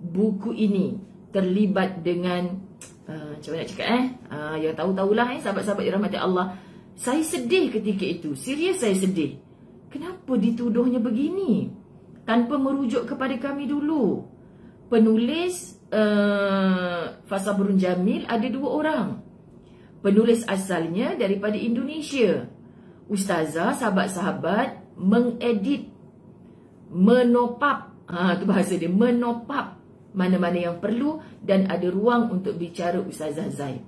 S1: buku ini terlibat dengan macam mana nak cakap yang tahu-tahulah sahabat-sahabat dirahmati Allah. Saya sedih ketika itu. Serius saya sedih. Kenapa dituduhnya begini? Tanpa merujuk kepada kami dulu. Penulis Fasabrun Jamil ada 2 orang. Penulis asalnya daripada Indonesia. Ustazah, sahabat-sahabat mengedit, menopap. Tu bahasa dia, menopap mana-mana yang perlu dan ada ruang untuk bicara Ustazah Zaid.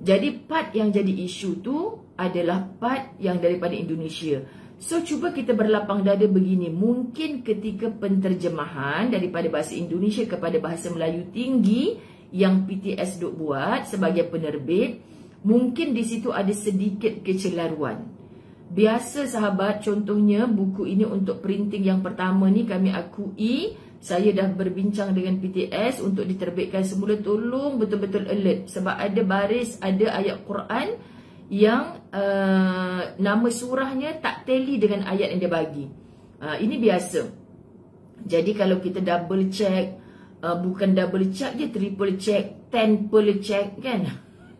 S1: Jadi part yang jadi isu tu adalah part yang daripada Indonesia. So cuba kita berlapang dada begini, mungkin ketika penterjemahan daripada bahasa Indonesia kepada bahasa Melayu tinggi yang PTS duk buat sebagai penerbit, mungkin di situ ada sedikit kecelaruan. Biasa sahabat, contohnya buku ini untuk printing yang pertama ni kami akui, saya dah berbincang dengan PTS untuk diterbitkan semula, tolong betul-betul alert sebab ada baris, ada ayat Quran yang nama surahnya tak tally dengan ayat yang dia bagi. Ini biasa. Jadi kalau kita double check, bukan double check je, triple check, 10 check kan.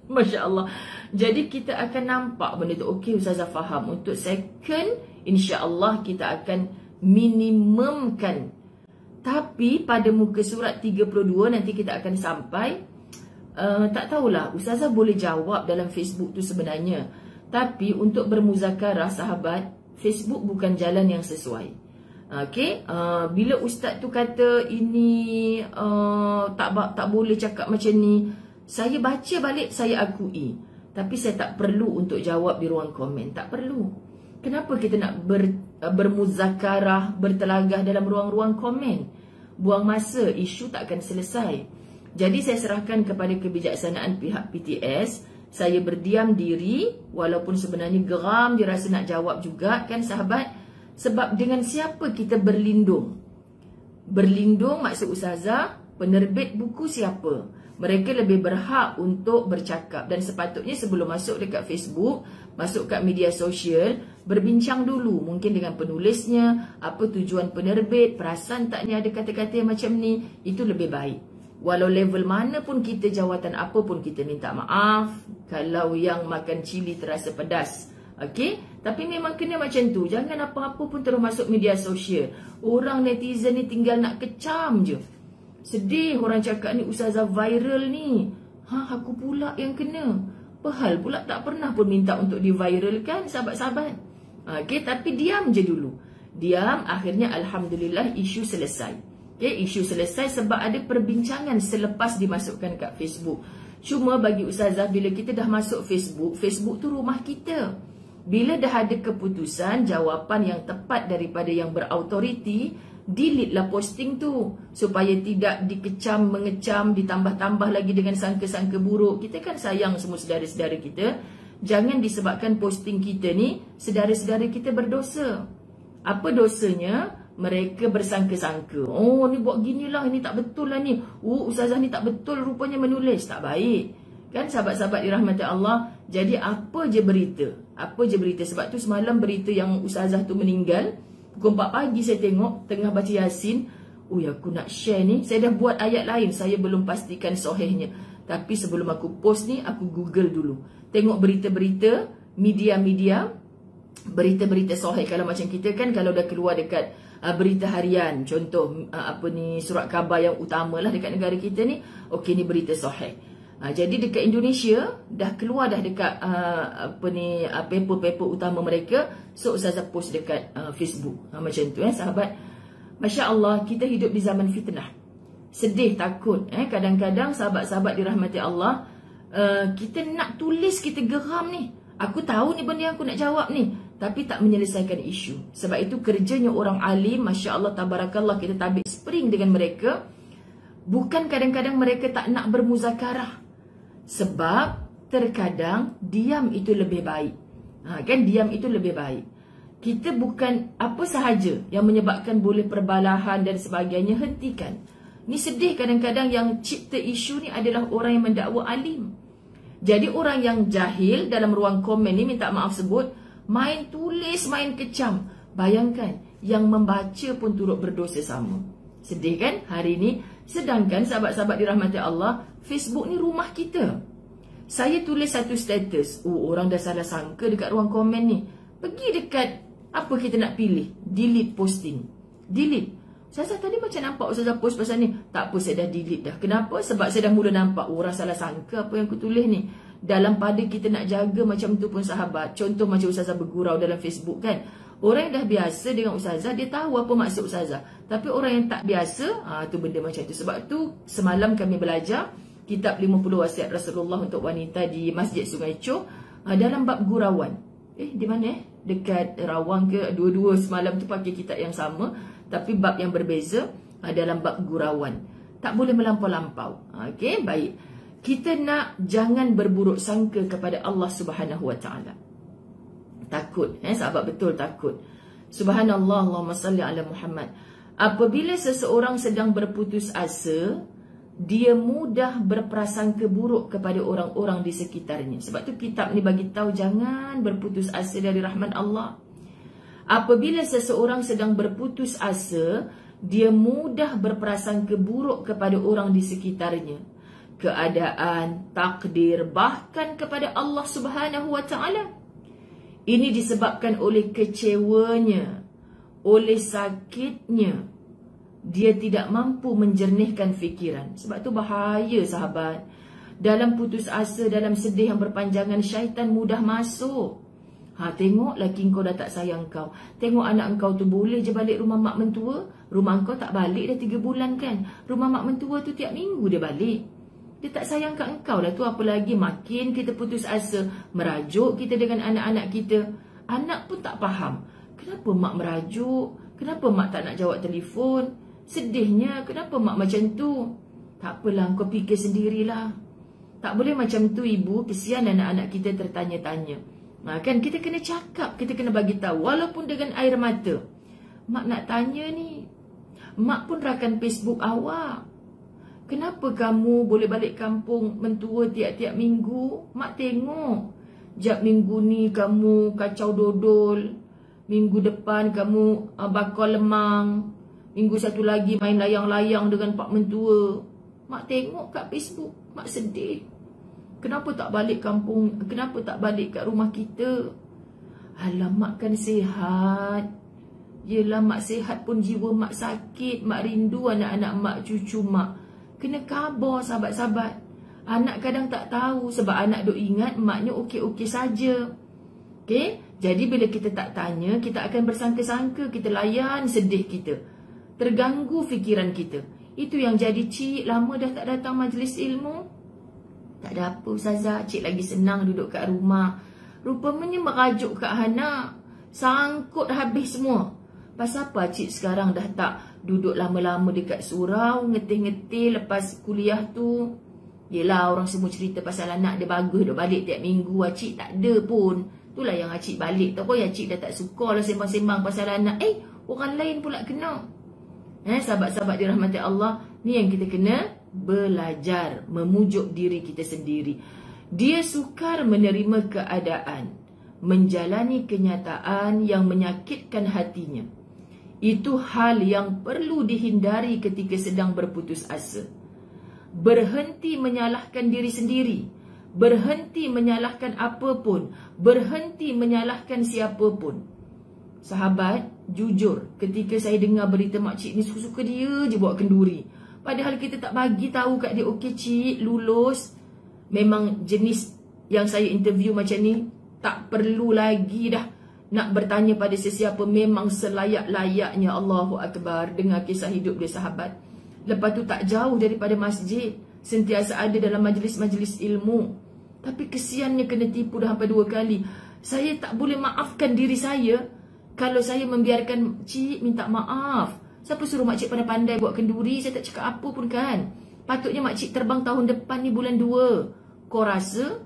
S1: Masya Allah. Jadi kita akan nampak benda tu. Okey, Ustazah faham. Untuk second, insya-Allah kita akan minimumkan. Tapi pada muka surat 32 nanti kita akan sampai. Tak tahulah Ustazah boleh jawab dalam Facebook tu sebenarnya. Tapi untuk bermuzakarah sahabat, Facebook bukan jalan yang sesuai. Okey, bila ustaz tu kata ini tak boleh cakap macam ni, saya baca balik, saya akui. Tapi saya tak perlu untuk jawab di ruang komen, tak perlu. Kenapa kita nak bermuzakarah, bertelagah dalam ruang-ruang komen? Buang masa, isu tak akan selesai. Jadi saya serahkan kepada kebijaksanaan pihak PTS. Saya berdiam diri walaupun sebenarnya geram dia rasa nak jawab juga kan sahabat. Sebab dengan siapa kita berlindung? Berlindung maksud Ustazah, penerbit buku siapa? Mereka lebih berhak untuk bercakap. Dan sepatutnya sebelum masuk dekat Facebook, masuk kat media sosial, berbincang dulu mungkin dengan penulisnya, apa tujuan penerbit, perasan tak ni ada kata-kata yang macam ni, itu lebih baik. Walau level mana pun kita, jawatan apa pun kita minta maaf kalau yang makan cili terasa pedas. Okey, tapi memang kena macam tu. Jangan apa-apa pun terus masuk media sosial. Orang netizen ni tinggal nak kecam je. Sedih orang cakap ni Ustazah viral ni. Aku pula yang kena. Pahal pula tak pernah pun minta untuk diviralkan sahabat-sahabat. Okey, tapi diam je dulu. Diam, akhirnya alhamdulillah isu selesai. Okay, isu selesai sebab ada perbincangan selepas dimasukkan kat Facebook. Cuma bagi Ustazah, bila kita dah masuk Facebook, Facebook tu rumah kita. Bila dah ada keputusan, jawapan yang tepat daripada yang berautoriti, delete lah posting tu. Supaya tidak dikecam, mengecam, ditambah-tambah lagi dengan sangka-sangka buruk. Kita kan sayang semua saudara-saudara kita. Jangan disebabkan posting kita ni, saudara-saudara kita berdosa. Apa dosanya? Mereka bersangka-sangka. Oh, ni buat ginilah, ini tak betul lah ni. Ustazah ni tak betul rupanya menulis. Tak baik. Kan sahabat-sahabat dirahmati Allah. Jadi apa je berita? Apa je berita? Sebab tu semalam berita yang Ustazah tu meninggal. Pukul 4 pagi saya tengok, tengah baca Yasin. Aku nak share ni. Saya dah buat ayat lain. Saya belum pastikan sahihnya. Tapi sebelum aku post ni, aku Google dulu. Tengok berita-berita, media-media. Berita-berita sahih. Kalau macam kita kan, kalau dah keluar dekat berita harian, contoh surat khabar yang utama lah dekat negara kita ni, okey ni berita sahih. Jadi dekat Indonesia dah keluar dah dekat paper-paper utama mereka, so Ustazah post dekat Facebook. Macam tu sahabat. Masya Allah, kita hidup di zaman fitnah. Sedih, takut. Kadang-kadang sahabat-sahabat dirahmati Allah, kita nak tulis, kita geram ni. Aku tahu ni benda yang aku nak jawab ni, tapi tak menyelesaikan isu. Sebab itu kerjanya orang alim, Masya Allah, tabarakallah, kita tabik spring dengan mereka. Bukan kadang-kadang mereka tak nak bermuzakarah. Sebab terkadang diam itu lebih baik. Kan diam itu lebih baik. Kita bukan apa sahaja yang menyebabkan boleh perbalahan dan sebagainya, hentikan. Ni sedih kadang-kadang yang cipta isu ni adalah orang yang mendakwa alim. Jadi orang yang jahil dalam ruang komen ni, minta maaf sebut, main tulis, main kecam. Bayangkan, yang membaca pun turut berdosa sama. Sedih kan hari ni? Sedangkan sahabat-sahabat dirahmati Allah, Facebook ni rumah kita. Saya tulis satu status, orang dah salah sangka dekat ruang komen ni. Pergi dekat, apa kita nak pilih? Delete posting. Delete. Ustazah tadi macam nampak Ustazah post pasal ni. Tak apa, saya dah delete dah. Kenapa? Sebab saya dah mula nampak orang salah sangka apa yang aku tulis ni. Dalam pada kita nak jaga macam tu pun sahabat. Contoh macam Ustazah bergurau dalam Facebook kan. Orang yang dah biasa dengan Ustazah, dia tahu apa maksud Ustazah. Tapi orang yang tak biasa, tu benda macam tu. Sebab tu semalam kami belajar kitab 50 wasiat Rasulullah untuk wanita di Masjid Sungai Chow dalam bab gurauan. Di mana dekat Rawang ke, dua-dua semalam tu pakai kitab yang sama tapi bab yang berbeza, dalam bab gurauan. Tak boleh melampau-lampau. Okey, baik. Kita nak jangan berburuk sangka kepada Allah Subhanahu Wa Taala. Takut, sahabat, betul takut. Subhanallah, Allahumma salli ala Muhammad. Apabila seseorang sedang berputus asa, dia mudah berprasangka buruk kepada orang-orang di sekitarnya. Sebab tu kitab ni bagi tahu jangan berputus asa dari rahmat Allah. Apabila seseorang sedang berputus asa, dia mudah berprasangka buruk kepada orang di sekitarnya, keadaan, takdir, bahkan kepada Allah Subhanahu Wa Taala. Ini disebabkan oleh kecewanya, oleh sakitnya. Dia tidak mampu menjernihkan fikiran. Sebab tu bahaya, sahabat. Dalam putus asa, dalam sedih yang berpanjangan, syaitan mudah masuk. Tengok laki kau dah tak sayang kau. Tengok anak kau tu boleh je balik rumah mak mentua. Rumah kau tak balik dah 3 bulan kan. Rumah mak mentua tu tiap minggu dia balik. Dia tak sayang kat engkau lah tu. Apalagi makin kita putus asa, merajuk kita dengan anak-anak kita. Anak pun tak faham. Kenapa mak merajuk? Kenapa mak tak nak jawab telefon? Sedihnya, kenapa mak macam tu? Tak apalah, kau fikir sendirilah. Tak boleh macam tu ibu, kesian anak-anak kita tertanya-tanya. Kan kita kena cakap, kita kena bagi tahu walaupun dengan air mata. Mak nak tanya ni. Mak pun rakan Facebook awak. Kenapa kamu boleh balik kampung mentua tiap-tiap minggu? Mak tengok. Jap minggu ni kamu kacau dodol. Minggu depan kamu bakar lemang. Minggu satu lagi main layang-layang dengan pak mentua. Mak tengok kat Facebook. Mak sedih. Kenapa tak balik kampung? Kenapa tak balik kat rumah kita? Alah, mak kan sihat. Yelah, mak sihat pun jiwa mak sakit. Mak rindu anak-anak mak, cucu mak. Kena khabar, sahabat-sahabat. Anak kadang tak tahu. Sebab anak duk ingat maknya okey-okey saja. Okey? Jadi bila kita tak tanya, kita akan bersangka-sangka. Kita layan sedih kita. Terganggu fikiran kita. Itu yang jadi cik lama dah tak datang majlis ilmu. Tak ada apa Ustazah, cik lagi senang duduk kat rumah. Rupanya merajuk kat anak. Sangkut habis semua. Pasal apa cik sekarang dah tak duduk lama-lama dekat surau, ngetih-ngetih lepas kuliah tu? Yelah, orang semua cerita pasal anak dia bagus, dia balik tiap minggu. Cik tak ada pun. Itulah yang cik balik. Tak apa, cik dah tak suka lah sembang-sembang pasal anak. Orang lain pula kena. Sahabat-sahabat dirahmati Allah, ni yang kita kena belajar, memujuk diri kita sendiri. Dia sukar menerima keadaan, menjalani kenyataan yang menyakitkan hatinya. Itu hal yang perlu dihindari ketika sedang berputus asa. Berhenti menyalahkan diri sendiri, berhenti menyalahkan apapun, berhenti menyalahkan siapapun. Sahabat, jujur, ketika saya dengar berita makcik ni suka-suka dia je bawa kenduri. Padahal kita tak bagi tahu kat dia, okey cik, lulus. Memang jenis yang saya interview macam ni, tak perlu lagi dah nak bertanya pada sesiapa. Memang selayak-layaknya. Allahu Akbar. Dengar kisah hidup dia, sahabat. Lepas tu tak jauh daripada masjid, sentiasa ada dalam majlis-majlis ilmu. Tapi kesiannya kena tipu dah sampai 2 kali. Saya tak boleh maafkan diri saya kalau saya membiarkan cik minta maaf. Siapa suruh makcik pandai-pandai buat kenduri? Saya tak cakap apa pun kan. Patutnya makcik terbang tahun depan ni bulan 2. Kau rasa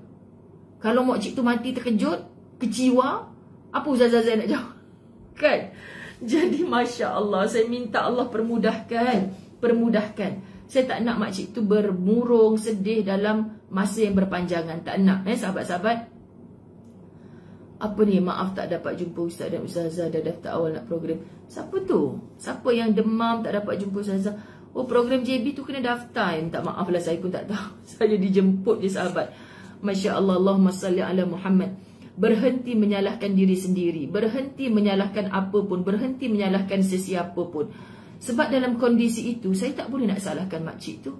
S1: kalau makcik tu mati terkejut, kecewa, apa Ustazah nak jawab? Kan? Jadi Masya Allah, saya minta Allah permudahkan. Saya tak nak makcik tu bermurung, sedih dalam masa yang berpanjangan. Tak nak, sahabat-sahabat. Apa ni, maaf tak dapat jumpa Ustaz dan Ustazah, dah daftar awal nak program. Siapa tu? Siapa yang demam tak dapat jumpa Ustazah? Oh, program JB tu kena daftar. Minta maaf lah, saya pun tak tahu. Saya dijemput je, sahabat. Masya Allah, Allahumma salli ala Muhammad. Berhenti menyalahkan diri sendiri. Berhenti menyalahkan apapun. Berhenti menyalahkan sesiapa pun. Sebab dalam kondisi itu, saya tak boleh nak salahkan makcik tu.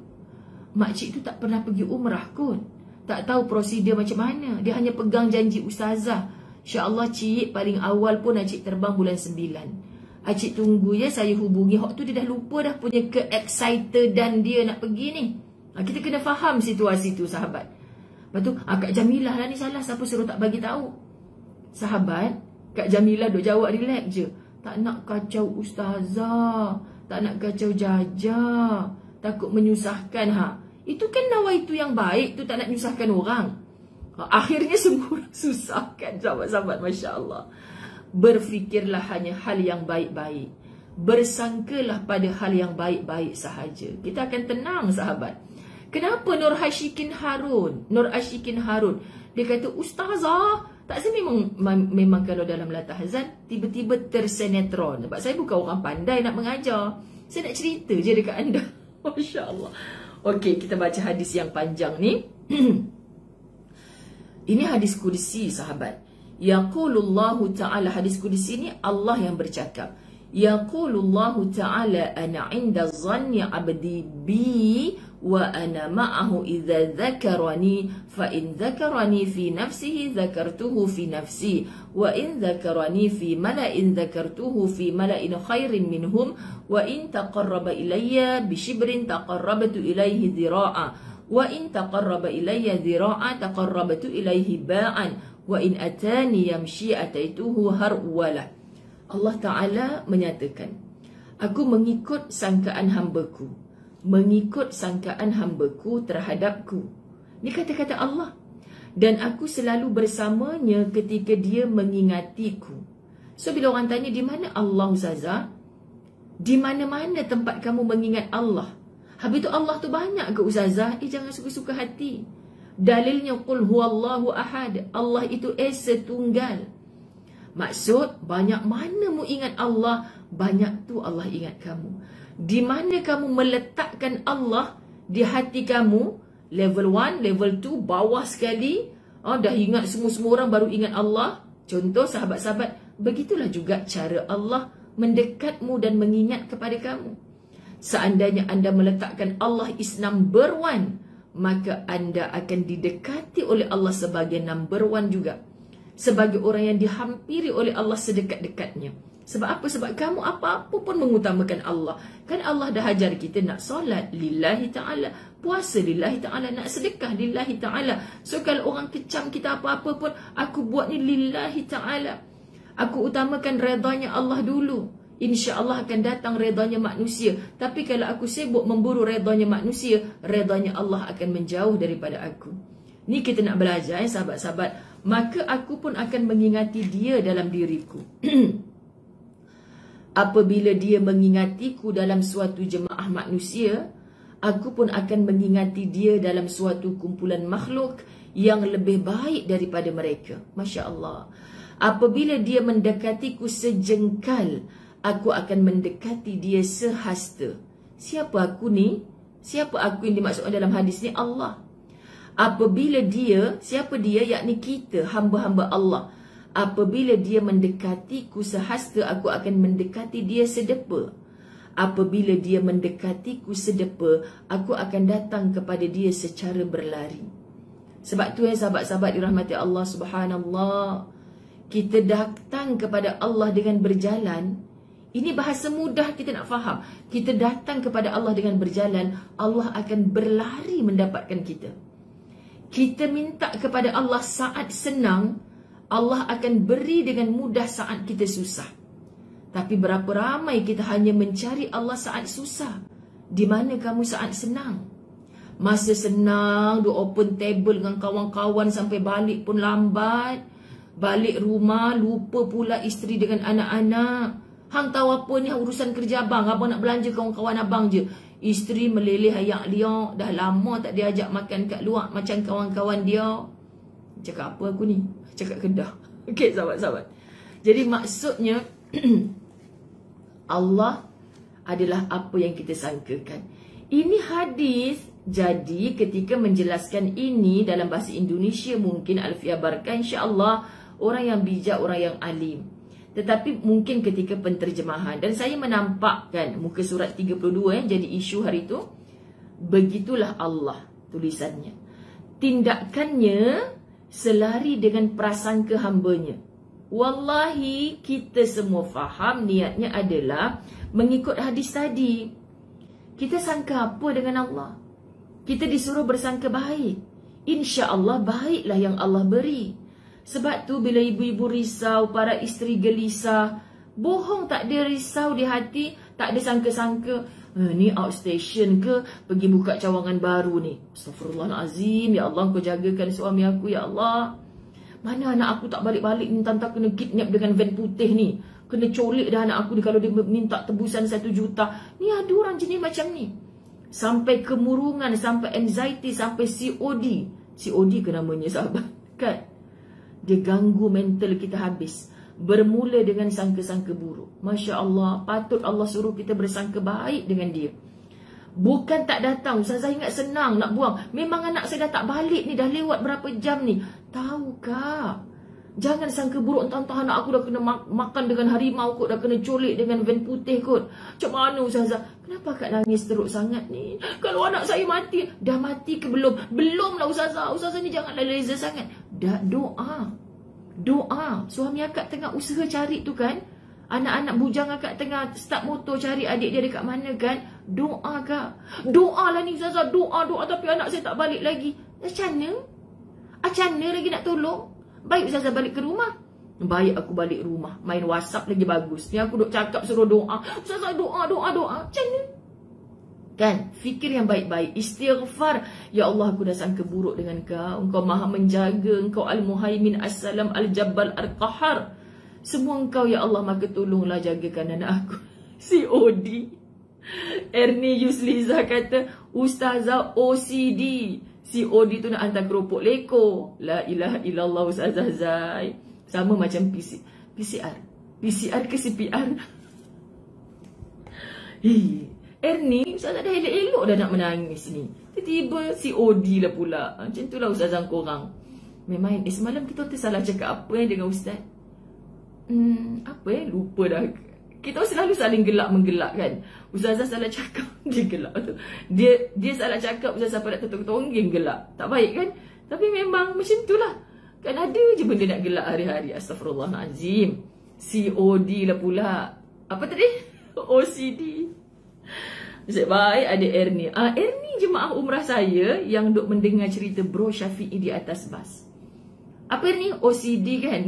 S1: Makcik tu tak pernah pergi umrah kot. Tak tahu prosedur macam mana. Dia hanya pegang janji Ustazah. InsyaAllah cik paling awal pun cik terbang bulan 9. Cik tunggu ya, saya hubungi. Hak tu dia dah lupa dah punya ke-excited dan dia nak pergi ni. Kita kena faham situasi tu, sahabat. Lepas tu, Kak Jamilah lah ni salah. Siapa suruh tak bagi tahu? Sahabat, Kak Jamilah duk jawab relax je. Tak nak kacau ustazah, tak nak kacau Jaja, takut menyusahkan. Itu kan nawaitu yang baik tu, tak nak menyusahkan orang. Akhirnya semua orang susahkan sahabat-sahabat. Masya Allah. Berfikirlah hanya hal yang baik-baik. Bersangkalah pada hal yang baik-baik sahaja. Kita akan tenang sahabat. Kenapa Nur Ashikin Harun dia kata, ustazah, tak saya memang kalau dalam latahazan tiba-tiba tersenetron. Sebab saya bukan orang pandai nak mengajar. Saya nak cerita je dekat anda. Masya Allah. Okey, kita baca hadis yang panjang ni. Ini hadis kursi sahabat. Yaqulullahu ta'ala, hadis kursi ni Allah yang bercakap. Yaqulullahu ta'ala, ana 'inda dhanni 'abdi bi wa ana ma'ahu idza dzakarani fa in dzakarani fi nafsihi dzakartuhu fi nafsi wa in dzakarani fi mala'in dzakartuhu fi mala'in khairin minhum wa in taqarraba ilayya bi shibrin taqarrabtu ilayhi dhira'a wa in taqarraba ilayya dhira'a taqarrabtu ilayhi ba'an wa in atani yamshi ataituhu harwala. Allah Ta'ala menyatakan, aku mengikut sangkaan hambaku, mengikut sangkaan hambaku terhadapku. Ini kata-kata Allah. Dan aku selalu bersamanya ketika dia mengingatiku. So bila orang tanya, di mana Allah Ustazah? Di mana-mana tempat kamu mengingat Allah. Habis tu Allah tu banyak ke Ustazah? Jangan suka-suka hati. Dalilnya qul huwallahu ahad. Allah itu esa tunggal. Maksud, banyak mana mu ingat Allah, banyak tu Allah ingat kamu. Di mana kamu meletakkan Allah di hati kamu, level 1, level 2, bawah sekali, dah ingat semua orang baru ingat Allah. Contoh sahabat-sahabat, begitulah juga cara Allah mendekatmu dan mengingat kepada kamu. Seandainya anda meletakkan Allah is number 1, maka anda akan didekati oleh Allah sebagai number 1 juga. Sebagai orang yang dihampiri oleh Allah sedekat-dekatnya. Sebab apa? Sebab kamu apa-apa pun mengutamakan Allah. Kan Allah dah ajar kita nak solat lillahi ta'ala, puasa lillahi ta'ala, nak sedekah lillahi ta'ala. So kalau orang kecam kita apa-apa pun, aku buat ni lillahi ta'ala. Aku utamakan redanya Allah dulu. InsyaAllah akan datang redanya manusia. Tapi kalau aku sibuk memburu redanya manusia, redanya Allah akan menjauh daripada aku. Ni kita nak belajar sahabat-sahabat. Maka aku pun akan mengingati dia dalam diriku. Apabila dia mengingatiku dalam suatu jemaah manusia, aku pun akan mengingati dia dalam suatu kumpulan makhluk yang lebih baik daripada mereka. Masya Allah. Apabila dia mendekatiku sejengkal, aku akan mendekati dia sehasta. Siapa aku ni? Siapa aku yang dimaksudkan dalam hadis ni? Allah. Apabila dia, siapa dia? Yakni kita, hamba-hamba Allah. Apabila dia mendekatiku sehasta, aku akan mendekati dia sedepa. Apabila dia mendekatiku sedepa, aku akan datang kepada dia secara berlari. Sebab tu sahabat-sahabat dirahmati Allah Subhanallah, kita datang kepada Allah dengan berjalan. Ini bahasa mudah kita nak faham. Kita datang kepada Allah dengan berjalan, Allah akan berlari mendapatkan kita. Kita minta kepada Allah saat senang, Allah akan beri dengan mudah saat kita susah. Tapi berapa ramai kita hanya mencari Allah saat susah. Di mana kamu saat senang? Masa senang, duk open table dengan kawan-kawan sampai balik pun lambat. Balik rumah, lupa pula isteri dengan anak-anak. Hang tahu apa ni urusan kerja abang. Abang nak belanja kawan-kawan abang je. Isteri meleleh ayak liok. Dah lama tak diajak makan kat luar macam kawan-kawan dia. Cakap apa aku ni? Cakap Kedah. Okey sahabat-sahabat. Jadi maksudnya Allah adalah apa yang kita sangkakan. Ini hadis. Jadi ketika menjelaskan ini dalam bahasa Indonesia, mungkin Alfiah Barkah insya-Allah orang yang bijak, orang yang alim. Tetapi mungkin ketika penterjemahan, dan saya menampakkan muka surat 32 jadi isu hari itu, begitulah Allah tulisannya. Tindakannya selari dengan prasangka hambanya. Wallahi kita semua faham niatnya adalah mengikut hadis tadi. Kita sangka apa dengan Allah? Kita disuruh bersangka baik. Insya Allah baiklah yang Allah beri. Sebab tu bila ibu-ibu risau, para isteri gelisah, bohong, tak ada risau di hati, tak ada sangka-sangka, ni outstation ke, pergi buka cawangan baru ni. Astaghfirullahalazim, ya Allah kau jagakan suami aku, ya Allah. Mana anak aku tak balik-balik ni, tante kena kidnap dengan van putih ni. Kena colik dah anak aku ni kalau dia minta tebusan 1 juta. Ni ada orang jenis macam ni. Sampai kemurungan, sampai anxiety, sampai COD. COD ke namanya sahabat? Kan? Dia ganggu mental kita habis. Bermula dengan sangka-sangka buruk. Masya Allah, patut Allah suruh kita bersangka baik dengan dia. Bukan tak datang. Ustazah ingat senang nak buang. Memang anak saya dah tak balik ni. Dah lewat berapa jam ni. Tahukah? Jangan sangka buruk. Entah-entah anak aku dah kena makan dengan harimau kot. Dah kena colik dengan van putih kot. Macam mana Ustazah? Kenapa Kak nangis teruk sangat ni? Kalau anak saya mati. Dah mati ke belum? Belum lah Ustazah. Ustazah ni janganlah leza sangat. Dah doa. Doa. Suami akak tengah usaha cari tu kan. Anak-anak bujang akak tengah start motor cari adik dia dekat mana kan. Doa kak. Doa lah ni Ustazah. Doa tapi anak saya tak balik lagi. Macam mana? Macam mana lagi nak tolong? Baik Ustazah balik ke rumah. Baik aku balik rumah. Main WhatsApp lagi bagus. Ni aku duk cakap suruh doa. Ustazah doa. Macam mana? Kan? Fikir yang baik-baik. Istighfar. Ya Allah aku dah sangka buruk dengan kau. Engkau maha menjaga. Engkau Al-Muhaimin As-Salam Al-Jabbal Al-Qahar. Semua engkau ya Allah, maka tolonglah jagakan anak aku. COD. Ernie Yusliza kata, Ustazah OCD. COD tu nak hantar keropok leko. La ilaha illallah Ustazah Zai. Sama macam PCR. PCR ke CPR? Ernie, Ustazah dah elok-elok dah nak menangis ni. Tiba-tiba COD lah pula. Macam tu lah Ustazah korang. Memang semalam kita tersalah cakap apa dengan Ustaz? Lupa dah. Kita selalu saling gelak-menggelak kan. Ustazah salah cakap, dia gelak tu. Dia salah cakap, Ustazah pada tertongging gelak. Tak baik kan? Tapi memang macam tu lah. Kan ada je benda nak gelak hari-hari. Astaghfirullahalazim. COD lah pula. Apa tadi? OCD. Nasib baik ada Ernie. Ernie jemaah umrah saya yang duk mendengar cerita Bro Syafi'i di atas bas. Apa ni? OCD kan?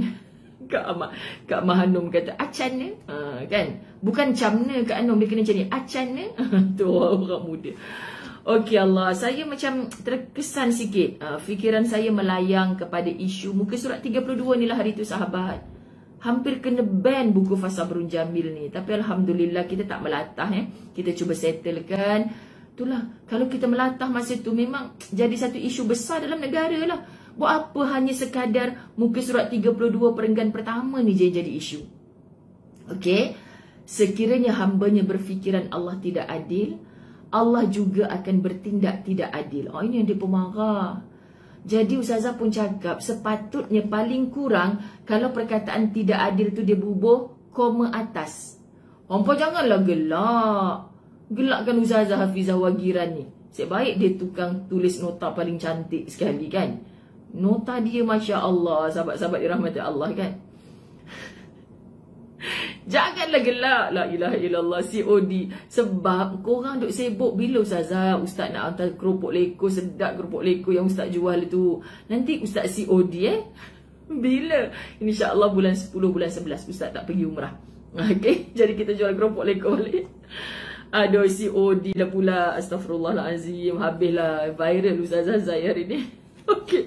S1: Kak Mahanum kata acana kan, bukan camna Kak Anum, dia kena macam ni acana. Tu orang muda. Okey Allah, saya macam terkesan sikit. Fikiran saya melayang kepada isu muka surat 32 ni lah hari tu sahabat. Hampir kena ban buku Fasabrun Jamil ni, tapi alhamdulillah kita tak melatah. Kita cuba settlekan. Itulah, kalau kita melatah masa tu memang jadi satu isu besar dalam negara lah. Buat apa hanya sekadar muka surat 32 perenggan pertama ni je jadi isu. Okey. Sekiranya hambanya berfikiran Allah tidak adil, Allah juga akan bertindak tidak adil. Ini yang dia pemarah. Jadi Ustazah pun cakap sepatutnya paling kurang kalau perkataan tidak adil tu dia bubuh koma atas. Hampa janganlah gelak. Gelakkan Ustazah Hafizah Wagiran ni. Sebaik dia tukang tulis nota paling cantik sekali kan. Nota dia Masya Allah, sahabat-sahabat dirahmati Allah kan. Janganlah gelak. La ilaha illallah COD. Sebab korang duk sibuk bila Ustazah Ustaz nak hantar keropok leko, sedap keropok leko yang Ustaz jual tu. Nanti Ustaz COD bila? InsyaAllah bulan 10, bulan 11 Ustaz tak pergi umrah. Okay, jadi kita jual keropok leko balik. Aduh COD lah pula. Astaghfirullahalazim. Habislah viral Ustazah Zai hari ni. Okay.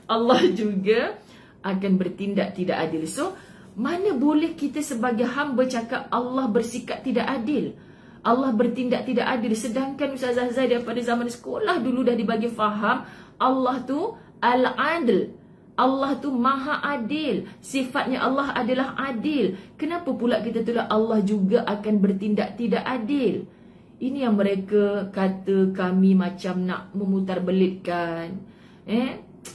S1: Allah juga akan bertindak tidak adil. So, mana boleh kita sebagai hamba cakap Allah bersikap tidak adil, Allah bertindak tidak adil, sedangkan Ustazah Zai daripada zaman sekolah dulu dah dibagi faham Allah tu Al-Adil. Allah tu maha adil. Sifatnya Allah adalah adil. Kenapa pula kita tulis Allah juga akan bertindak tidak adil? Ini yang mereka kata kami macam nak memutarbelitkan.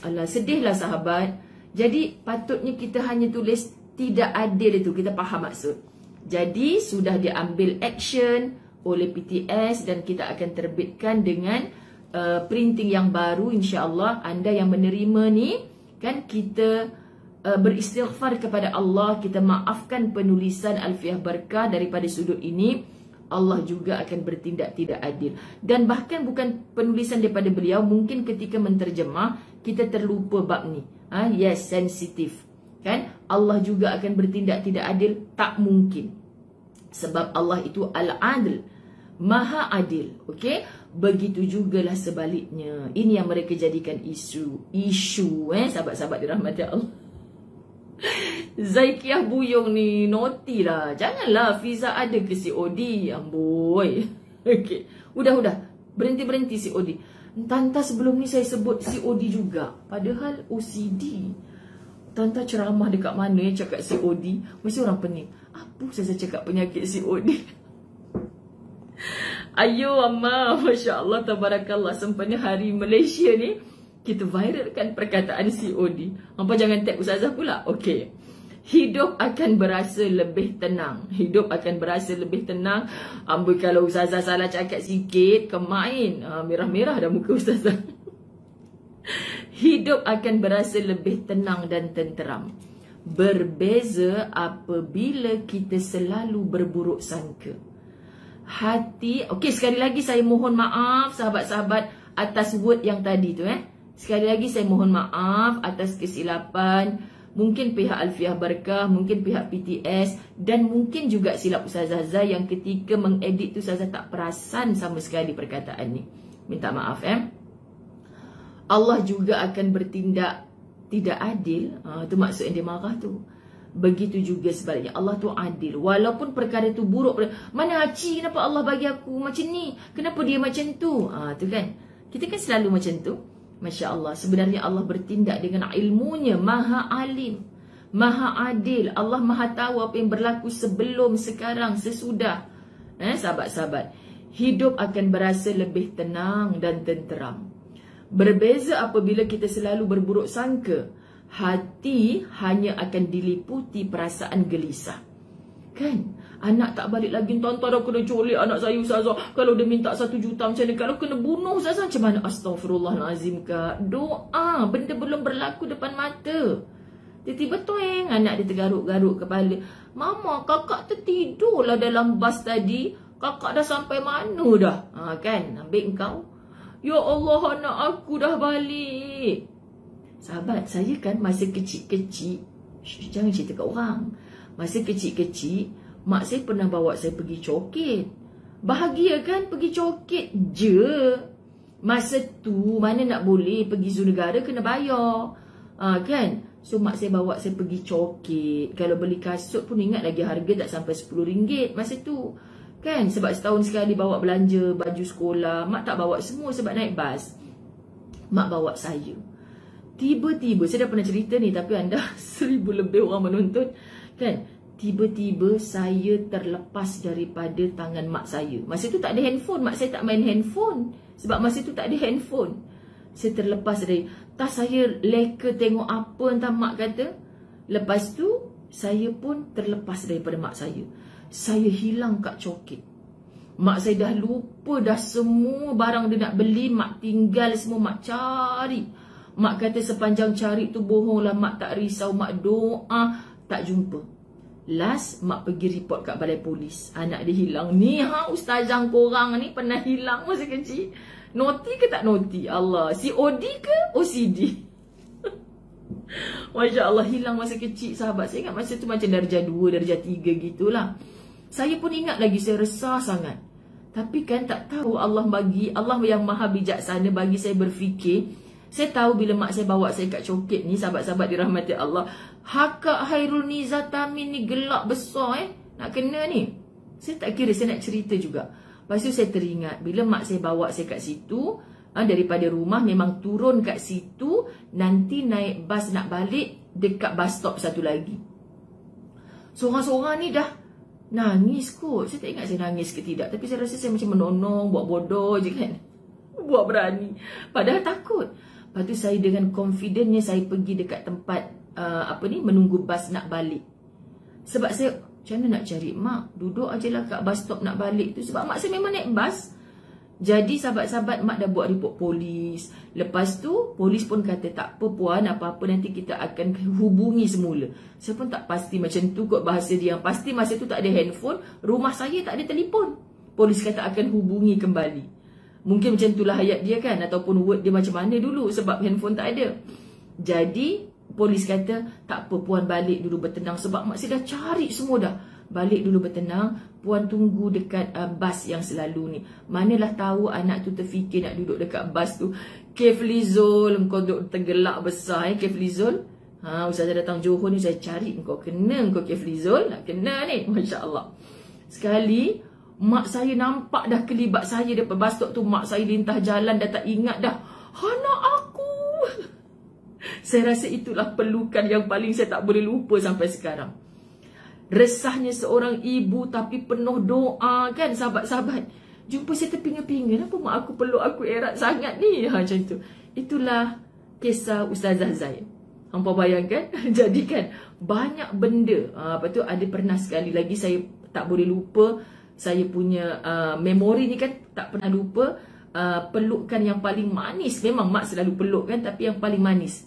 S1: Alah, sedihlah sahabat. Jadi patutnya kita hanya tulis tidak adil itu, kita faham maksud. Jadi sudah diambil action oleh PTS dan kita akan terbitkan dengan printing yang baru insya-Allah. Anda yang menerima ni kan, kita beristighfar kepada Allah, kita maafkan penulisan Alfiah Barkah daripada sudut ini. Allah juga akan bertindak tidak adil. Dan bahkan bukan penulisan daripada beliau, mungkin ketika menterjemah kita terlupa bab ni. Yes, sensitif. Kan? Allah juga akan bertindak tidak adil? Tak mungkin. Sebab Allah itu Al-Adil, Maha Adil. Okey? Begitu jugalah sebaliknya. Ini yang mereka jadikan isu. Sahabat-sahabat dirahmati Allah. Zaikiah Buyung ni naughty lah. Janganlah Fiza ada ke COD. Amboi. Okey. Udah. Berhenti COD. Tanta sebelum ni saya sebut COD juga. Padahal OCD. Tanta ceramah dekat mana cakap COD. Mesti orang pening. Apa saya cakap penyakit COD? Ayo Amma. Masya Allah. Tabarakallah. Sempena hari Malaysia ni, kita viralkan perkataan COD. Apa jangan tag Ustazah pula? Okey. Hidup akan berasa lebih tenang. Hidup akan berasa lebih tenang. Amboi kalau Ustazah salah cakap sikit, kemain. Merah-merah dah muka Ustazah. Hidup akan berasa lebih tenang dan tenteram. Berbeza apabila kita selalu berburuk sangka. Hati, okey, sekali lagi saya mohon maaf sahabat-sahabat atas word yang tadi tu Sekali lagi saya mohon maaf atas kesilapan. Mungkin pihak Alfiah Barakah, mungkin pihak PTS, dan mungkin juga silap Ustazah Zai yang ketika mengedit tu Ustazah tak perasan sama sekali perkataan ni. Minta maaf Allah juga akan bertindak tidak adil. Tu maksud yang dia marah tu. Begitu juga sebaliknya. Allah tu adil. Walaupun perkara tu buruk. Mana Haji, kenapa Allah bagi aku macam ni? Kenapa dia macam tu? Tu kan. Kita kan selalu macam tu. Masya Allah. Sebenarnya Allah bertindak dengan ilmunya. Maha alim. Maha adil. Allah maha tahu apa yang berlaku sebelum, sekarang, sesudah. Sahabat-sahabat. Hidup akan berasa lebih tenang dan tenteram. Berbeza apabila kita selalu berburuk sangka. Hati hanya akan diliputi perasaan gelisah. Kan? Anak tak balik lagi. Tuan-tuan dah kena colik anak saya Ustazah. Kalau dia minta 1 juta macam ni. Kalau kena bunuh Ustazah macam mana? Astaghfirullahalazim kak. Doa. Benda belum berlaku depan mata. Tiba-tiba tueng. Anak dia tergaruk-garuk kepala. Mama, kakak tertidurlah dalam bas tadi. Kakak dah sampai mana dah? Kan? Ambil engkau. Ya Allah, anak aku dah balik. Sahabat, saya kan masa kecil-kecil, jangan cerita kat orang. Masa kecil-kecil, mak saya pernah bawa saya pergi coket. Bahagia kan pergi coket je. Masa tu, mana nak boleh pergi zoo negara kena bayar. Kan? So, mak saya bawa saya pergi coket. Kalau beli kasut pun ingat lagi harga tak sampai RM10 masa tu. Kan? Sebab setahun sekali bawa belanja, baju sekolah. Mak tak bawa semua sebab naik bas. Mak bawa saya. Tiba-tiba, saya dah pernah cerita ni tapi anda 1000 lebih orang menonton. Kan? Tiba-tiba saya terlepas daripada tangan mak saya. Masa tu tak ada handphone. Mak saya tak main handphone. Sebab masa tu tak ada handphone. Saya terlepas dari tas saya leka tengok apa entah mak kata. Lepas tu, saya pun terlepas daripada mak saya. Saya hilang kat coket. Mak saya dah lupa dah semua barang dia nak beli. Mak tinggal semua, mak cari. Mak kata sepanjang cari tu bohonglah. Mak tak risau, mak doa. Tak jumpa. Last, mak pergi report kat balai polis. Anak dia hilang. Ni ustazah korang ni pernah hilang masa kecil. Naughty ke tak naughty? Allah. COD ke OCD? Masya Allah, hilang masa kecil sahabat. Saya ingat masa tu macam darjah 2, darjah 3 gitulah. Saya pun ingat lagi, saya resah sangat. Tapi kan tak tahu Allah bagi, Allah yang maha bijaksana bagi saya berfikir. Saya tahu bila mak saya bawa saya kat coket ni, sahabat-sahabat dirahmati Allah, Hakak Hairul Nizatamin ni gelak besar nak kena ni. Saya tak kira, saya nak cerita juga. Lepas tu saya teringat, bila mak saya bawa saya kat situ, daripada rumah memang turun kat situ, nanti naik bas nak balik dekat bus stop satu lagi. Seorang-seorang ni dah nangis kot. Saya tak ingat saya nangis ke tidak, tapi saya rasa saya macam menonong, buat bodoh je kan. Buat berani. Padahal takut. Lepas tu saya dengan confidentnya saya pergi dekat tempat menunggu bas nak balik. Sebab saya, macam mana nak cari mak? Duduk ajalah kat bus stop nak balik tu. Sebab mak saya memang naik bas. Jadi sahabat-sahabat, mak dah buat report polis. Lepas tu polis pun kata tak apa puan, apa-apa nanti kita akan hubungi semula. Saya pun tak pasti macam tu kot bahasa dia. Yang pasti masa tu tak ada handphone, rumah saya tak ada telefon. Polis kata akan hubungi kembali. Mungkin macam itulah hayat dia kan, ataupun word dia macam mana dulu sebab handphone tak ada. Jadi polis kata, tak apa puan balik dulu bertenang. Sebab mak saya dah cari semua dah. Balik dulu bertenang, puan tunggu dekat bas yang selalu ni. Manalah tahu anak tu terfikir nak duduk dekat bas tu. Keflizul, kau duduk tergelak besar Keflizul. Ustazah datang Johor ni, saya cari kau, kena kau Keflizul, nak kena ni. Masya Allah. Sekali mak saya nampak dah kelibat saya depan bas stop tu. Mak saya lintah jalan dah tak ingat dah. Anak aku. Saya rasa itulah pelukan yang paling saya tak boleh lupa sampai sekarang. Resahnya seorang ibu tapi penuh doa kan sahabat-sahabat. Jumpa saya terpinga-pinga, kenapa mak aku peluk aku erat sangat ni? Macam tu. Itulah kisah Ustazah Zai. Hampa bayangkan? Jadi kan banyak benda. Lepas tu ada pernah sekali lagi saya tak boleh lupa. Saya punya memori ni kan tak pernah lupa. Pelukan yang paling manis. Memang mak selalu peluk kan, tapi yang paling manis.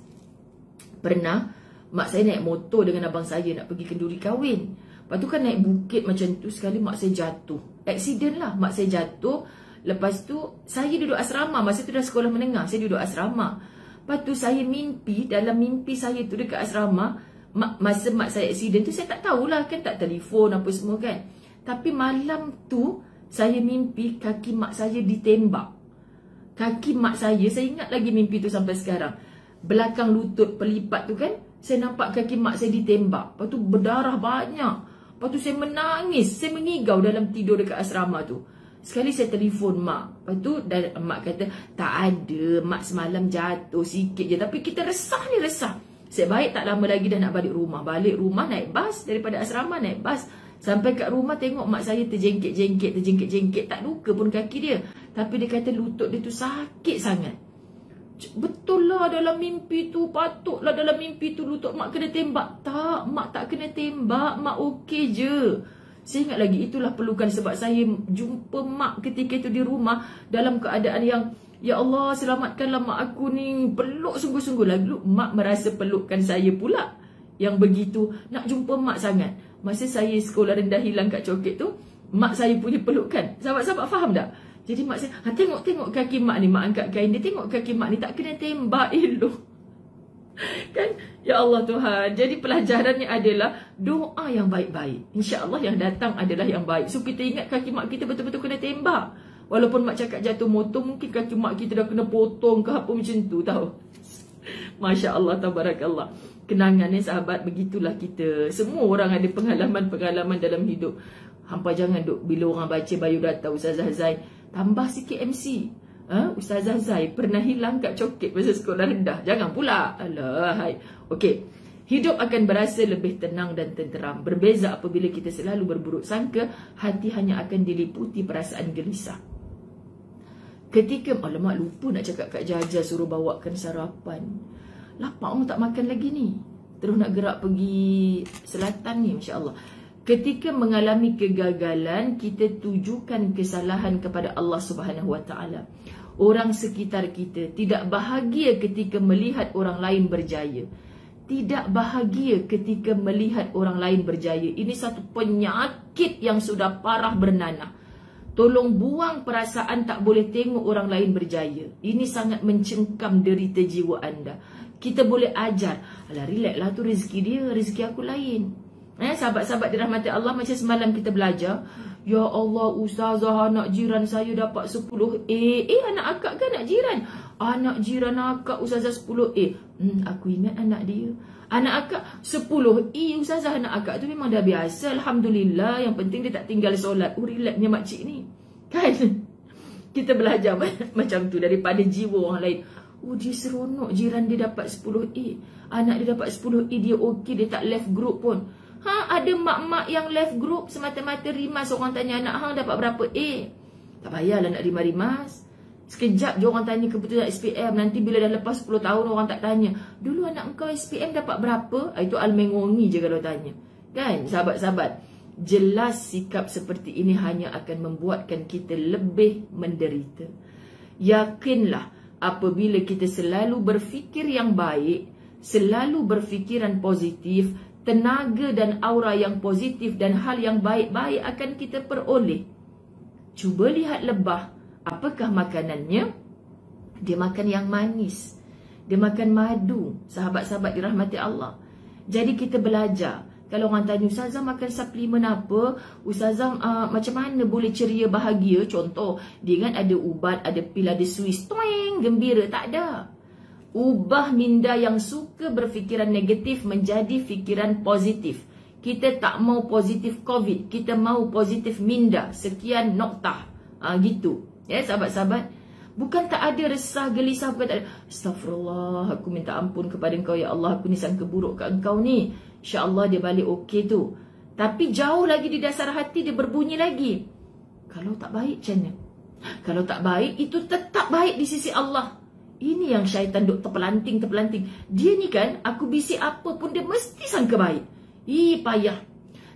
S1: Pernah mak saya naik motor dengan abang saya nak pergi kenduri kahwin. Lepas tu kan naik bukit macam tu, sekali mak saya jatuh. Aksiden lah, mak saya jatuh. Lepas tu saya duduk asrama. Masa tu dah sekolah menengah, saya duduk asrama. Lepas tu saya mimpi, dalam mimpi saya tu dekat asrama, masa mak saya aksiden tu saya tak tahulah kan, tak telefon apa semua kan. Tapi malam tu saya mimpi kaki mak saya ditembak. Kaki mak saya ingat lagi mimpi tu sampai sekarang. Belakang lutut pelipat tu kan, saya nampak kaki mak saya ditembak. Lepas tu berdarah banyak. Lepas tu saya menangis. Saya mengigau dalam tidur dekat asrama tu. Sekali saya telefon mak. Lepas tu mak kata, tak ada, mak semalam jatuh sikit je. Tapi kita resah ni resah. Saya baik tak lama lagi dah nak balik rumah. Balik rumah naik bas. Daripada asrama naik bas. Sampai kat rumah tengok mak saya terjengkit-jengkit. Tak luka pun kaki dia. Tapi dia kata lutut dia tu sakit sangat. Betul lah dalam mimpi tu, patutlah dalam mimpi tu lutut mak kena tembak. Tak, mak tak kena tembak, mak okey je. Saya ingat lagi, itulah pelukan sebab saya jumpa mak ketika itu di rumah dalam keadaan yang, ya Allah selamatkanlah mak aku ni. Peluk sungguh-sungguh lah. Mak merasa pelukan saya pula yang begitu nak jumpa mak sangat. Masa saya sekolah rendah hilang kat Coket tu, mak saya punya pelukan. Sahabat-sahabat faham tak? Jadi mak saya, tengok kaki mak ni, mak angkat kain dia, tengok kaki mak ni tak kena tembak elok. Kan? Ya Allah Tuhan. Jadi pelajarannya adalah doa yang baik-baik. InsyaAllah yang datang adalah yang baik. So kita ingat kaki mak kita betul-betul kena tembak. Walaupun mak cakap jatuh motor, mungkin kaki mak kita dah kena potong ke apa macam tu, tahu. Masya Allah, tabarakallah. Kenangan ni sahabat, begitulah kita. Semua orang ada pengalaman-pengalaman dalam hidup. Hampa jangan duk bila orang baca biodata Ustazah Zai, tambah sikit MC. Ustazah Zai pernah hilang kat Coket masa sekolah rendah. Jangan pula. Alahai. Okey. Hidup akan berasa lebih tenang dan tenteram. Berbeza apabila kita selalu berburuk sangka, hati hanya akan diliputi perasaan gelisah. Ketika, alamak lupa nak cakap Kak Jaja suruh bawakan sarapan. Lapar orang tak makan lagi ni. Terus nak gerak pergi selatan ni, Masya Allah. Ketika mengalami kegagalan, kita tujukan kesalahan kepada Allah Subhanahu Wa Taala. Orang sekitar kita tidak bahagia ketika melihat orang lain berjaya. Tidak bahagia ketika melihat orang lain berjaya. Ini satu penyakit yang sudah parah bernanah. Tolong buang perasaan tak boleh tengok orang lain berjaya. Ini sangat mencengkam derita jiwa anda. Kita boleh ajar, alah relax lah tu rezeki dia, rezeki aku lain. Sahabat-sahabat dirahmati Allah, macam semalam kita belajar. Ya Allah ustazah, anak jiran saya dapat 10A. Anak akak kan anak jiran? Anak jiran akak ustazah 10A. Aku ingat anak dia. Anak akak 10E ustazah, anak akak tu memang dah biasa. Alhamdulillah, yang penting dia tak tinggal solat. Relaxnya makcik ni. Kan? Kita belajar macam tu daripada jiwa orang lain. Dia seronok jiran dia dapat 10A. Anak dia dapat 10A, dia okey, dia tak left group pun. Ada mak-mak yang left group semata-mata rimas. Orang tanya anak hang dapat berapa A. Tak payahlah nak rimas-rimas. Sekejap je orang tanya keputusan SPM. Nanti bila dah lepas 10 tahun orang tak tanya, dulu anak engkau SPM dapat berapa? Itu almengongi je kalau tanya. Kan sahabat-sahabat? Jelas sikap seperti ini hanya akan membuatkan kita lebih menderita. Yakinlah apabila kita selalu berfikir yang baik, selalu berfikiran positif, tenaga dan aura yang positif dan hal yang baik-baik akan kita peroleh. Cuba lihat lebah. Apakah makanannya? Dia makan yang manis. Dia makan madu, sahabat-sahabat dirahmati Allah. Jadi kita belajar. Kalau orang tanya, Ustazah makan suplemen apa? Ustazah macam mana boleh ceria bahagia? Contoh, dia kan ada ubat, ada pil, ada Swiss. Toing, gembira. Tak ada. Ubah minda yang suka berfikiran negatif menjadi fikiran positif. Kita tak mau positif COVID. Kita mau positif minda. Sekian noktah. Gitu. Ya, sahabat-sahabat. Bukan tak ada resah, gelisah. Bukan tak ada. Astaghfirullah. Aku minta ampun kepada engkau, ya Allah. Aku ni sangka buruk kat engkau ni. InsyaAllah dia balik okey tu. Tapi jauh lagi di dasar hati dia berbunyi lagi. Kalau tak baik macam mana? Kalau tak baik, itu tetap baik di sisi Allah. Ini yang syaitan duk terpelanting. Dia ni kan, aku bisik apa pun dia mesti sangka baik. Payah.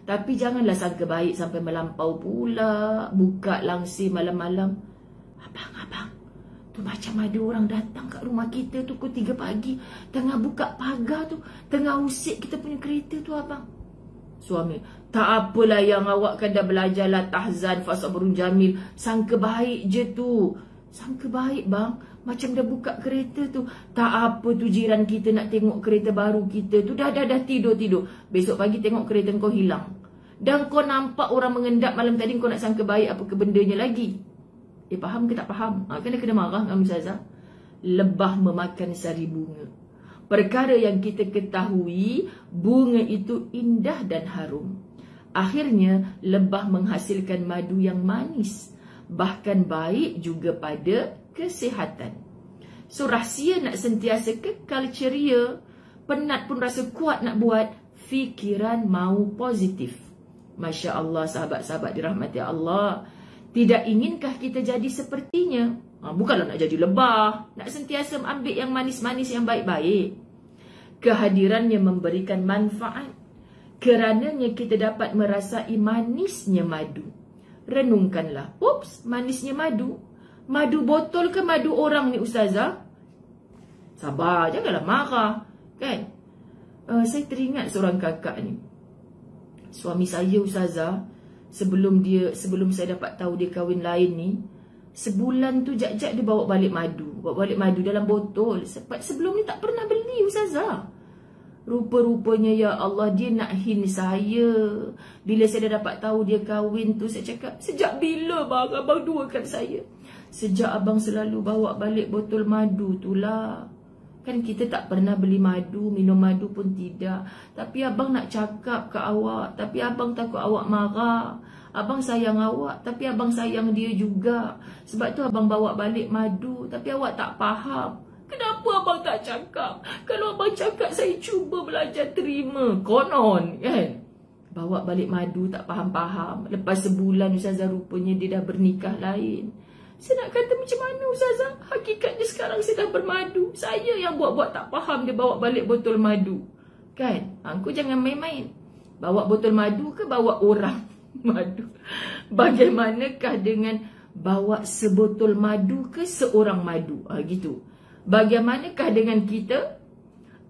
S1: Tapi janganlah sangka baik sampai melampau pula. Buka langsir malam-malam. Abang, tu macam ada orang datang kat rumah kita tu pukul 3 pagi. Tengah buka pagar tu. Tengah usik kita punya kereta tu abang. Suami, tak apalah yang awak kan dah belajar lah tahzan, fasabrun jamil. Sangka baik je tu. Sangka baik bang. Macam dah buka kereta tu. Tak apa tu jiran kita nak tengok kereta baru kita tu. Dah tidur. Besok pagi tengok kereta kau hilang. Dan kau nampak orang mengendap malam tadi, kau nak sangka baik apa ke bendanya lagi. Faham ke tak faham? Kena marah dengan Ustazah. Lebah memakan sari bunga. Perkara yang kita ketahui, bunga itu indah dan harum. Akhirnya, lebah menghasilkan madu yang manis. Bahkan baik juga pada kesihatan. So, rahsia nak sentiasa kekal ceria, penat pun rasa kuat nak buat, fikiran mau positif. Masya Allah, sahabat-sahabat dirahmati Allah. Tidak inginkah kita jadi sepertinya? Bukanlah nak jadi lebah. Nak sentiasa ambil yang manis-manis, yang baik-baik. Kehadirannya memberikan manfaat. Kerananya kita dapat merasai manisnya madu. Renungkanlah. Ups, manisnya madu. Madu botol ke madu orang ni Ustazah? Sabar, janganlah marah. Kan? Saya teringat seorang kakak ni. Suami saya Ustazah, sebelum saya dapat tahu dia kahwin lain ni, sebulan tu jap-jap dia bawa balik madu dalam botol. Sebelum ni tak pernah beli Ustazah. Rupa-rupanya ya Allah, dia nak hin saya. Bila saya dah dapat tahu dia kahwin tu, saya cakap, sejak bila bang abang duakan saya? Sejak abang selalu bawa balik botol madu tu lah. Kan kita tak pernah beli madu, minum madu pun tidak. Tapi abang nak cakap ke awak, tapi abang takut awak marah. Abang sayang awak, tapi abang sayang dia juga. Sebab tu abang bawa balik madu, tapi awak tak faham. Kenapa abang tak cakap? Kalau abang cakap, saya cuba belajar terima. Konon, kan? Bawa balik madu, tak faham-faham. Lepas sebulan, Ustazah rupanya dia dah bernikah lain. Saya nak kata macam mana Ustazah? Hakikatnya sekarang saya dah bermadu. Saya yang buat-buat tak faham dia bawa balik botol madu. Kan? Kau jangan main-main. Bawa botol madu ke bawa orang madu? Bagaimanakah dengan bawa sebotol madu ke seorang madu? Gitu. Bagaimanakah dengan kita?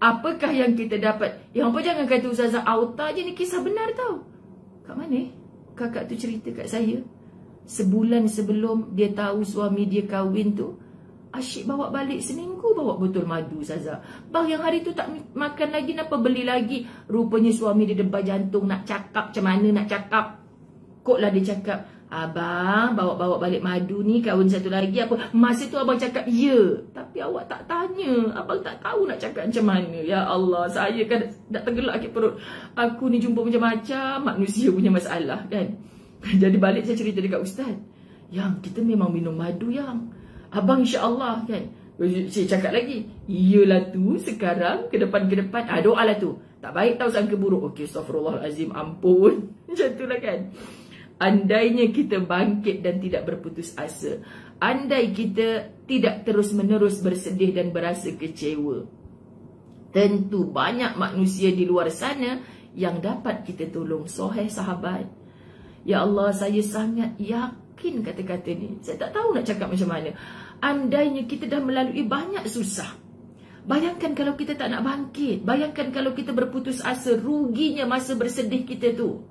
S1: Apakah yang kita dapat? Yang apa jangan kata Ustazah auta je, ni kisah benar tau. Kat mana? Kakak tu cerita kat saya. Sebulan sebelum dia tahu suami dia kahwin tu, asyik bawa balik seminggu bawa botol madu Ustazah. Bang yang hari tu tak makan lagi, kenapa beli lagi? Rupanya suami dia debar jantung, nak cakap macam mana nak cakap. Kok lah dia cakap, abang bawa balik madu ni, kahwin satu lagi apa? Masa tu abang cakap ya, tapi awak tak tanya. Abang tak tahu nak cakap macam mana. Ya Allah, saya kan dah tergelak ke perut. Aku ni jumpa macam-macam manusia punya masalah kan. Jadi balik saya cerita dekat Ustaz, yang kita memang minum madu yang abang insya-Allah kan. Saya cakap lagi, iyalah tu sekarang ke depan doa lah tu. Tak baik tahu sangka buruk. Okey, astagfirullahalazim, ampun. Macam itulah kan. Andainya kita bangkit dan tidak berputus asa. Andai kita tidak terus-menerus bersedih dan berasa kecewa. Tentu banyak manusia di luar sana yang dapat kita tolong. Soheh sahabat. Ya Allah, saya sangat yakin kata-kata ni. Saya tak tahu nak cakap macam mana. Andainya kita dah melalui banyak susah. Bayangkan kalau kita tak nak bangkit. Bayangkan kalau kita berputus asa. Ruginya masa bersedih kita tu.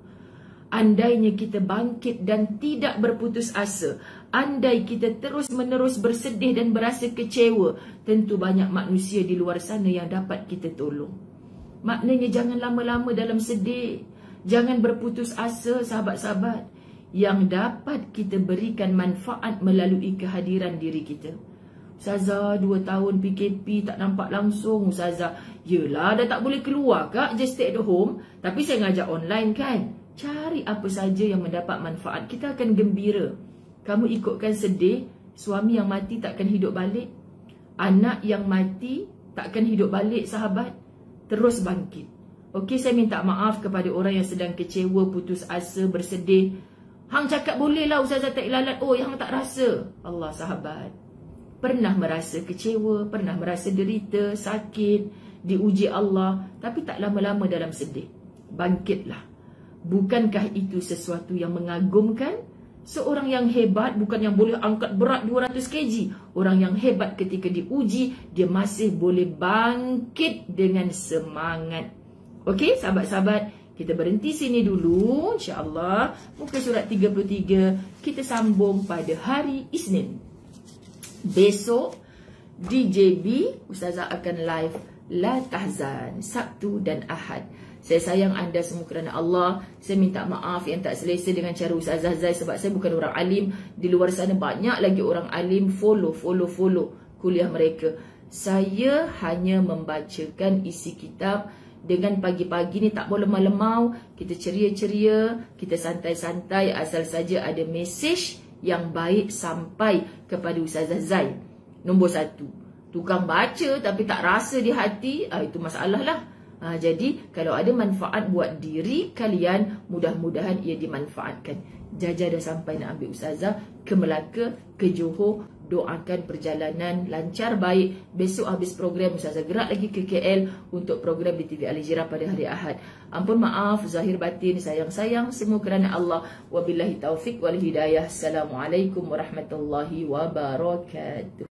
S1: Andainya kita bangkit dan tidak berputus asa, andai kita terus-menerus bersedih dan berasa kecewa, tentu banyak manusia di luar sana yang dapat kita tolong. Maknanya jangan lama-lama dalam sedih, jangan berputus asa sahabat-sahabat. Yang dapat kita berikan manfaat melalui kehadiran diri kita. Ustazah 2 tahun PKP tak nampak langsung. Ustazah, yelah dah tak boleh keluar kak, just stay at home. Tapi saya ngajar online kan. Cari apa saja yang mendapat manfaat. Kita akan gembira. Kamu ikutkan sedih, suami yang mati takkan hidup balik. Anak yang mati takkan hidup balik sahabat. Terus bangkit. Okey, saya minta maaf kepada orang yang sedang kecewa, putus asa, bersedih. Hang cakap boleh lah Ustazah tak lalat. Oh, yang tak rasa. Allah sahabat. Pernah merasa kecewa, pernah merasa derita, sakit, diuji Allah. Tapi tak lama-lama dalam sedih. Bangkitlah. Bukankah itu sesuatu yang mengagumkan? Seorang yang hebat bukan yang boleh angkat berat 200 kg. Orang yang hebat ketika diuji, dia masih boleh bangkit dengan semangat. Okey, sahabat-sahabat, kita berhenti sini dulu. InsyaAllah, muka surat 33, kita sambung pada hari Isnin. Besok, DJB, Ustazah akan live La Tahzan, Sabtu dan Ahad. Saya sayang anda semua kerana Allah. Saya minta maaf yang tak selesa dengan cara Ustazah Zai sebab saya bukan orang alim. Di luar sana banyak lagi orang alim. Follow kuliah mereka. Saya hanya membacakan isi kitab. Dengan pagi-pagi ni tak boleh lemau-lemau. Kita ceria-ceria, kita santai-santai, asal saja ada mesej yang baik sampai kepada Ustazah Zai. Nombor 1, tukang baca tapi tak rasa di hati, itu masalah lah. Jadi kalau ada manfaat buat diri kalian, mudah-mudahan ia dimanfaatkan. Jajah dah sampai nak ambil Ustazah ke Melaka, ke Johor. Doakan perjalanan lancar baik. Besok habis program Ustazah gerak lagi ke KL untuk program di TV Al-Hijrah pada hari Ahad. Ampun maaf zahir batin, sayang-sayang semua kerana Allah. Wabillahi taufik wal hidayah. Assalamualaikum warahmatullahi wabarakatuh.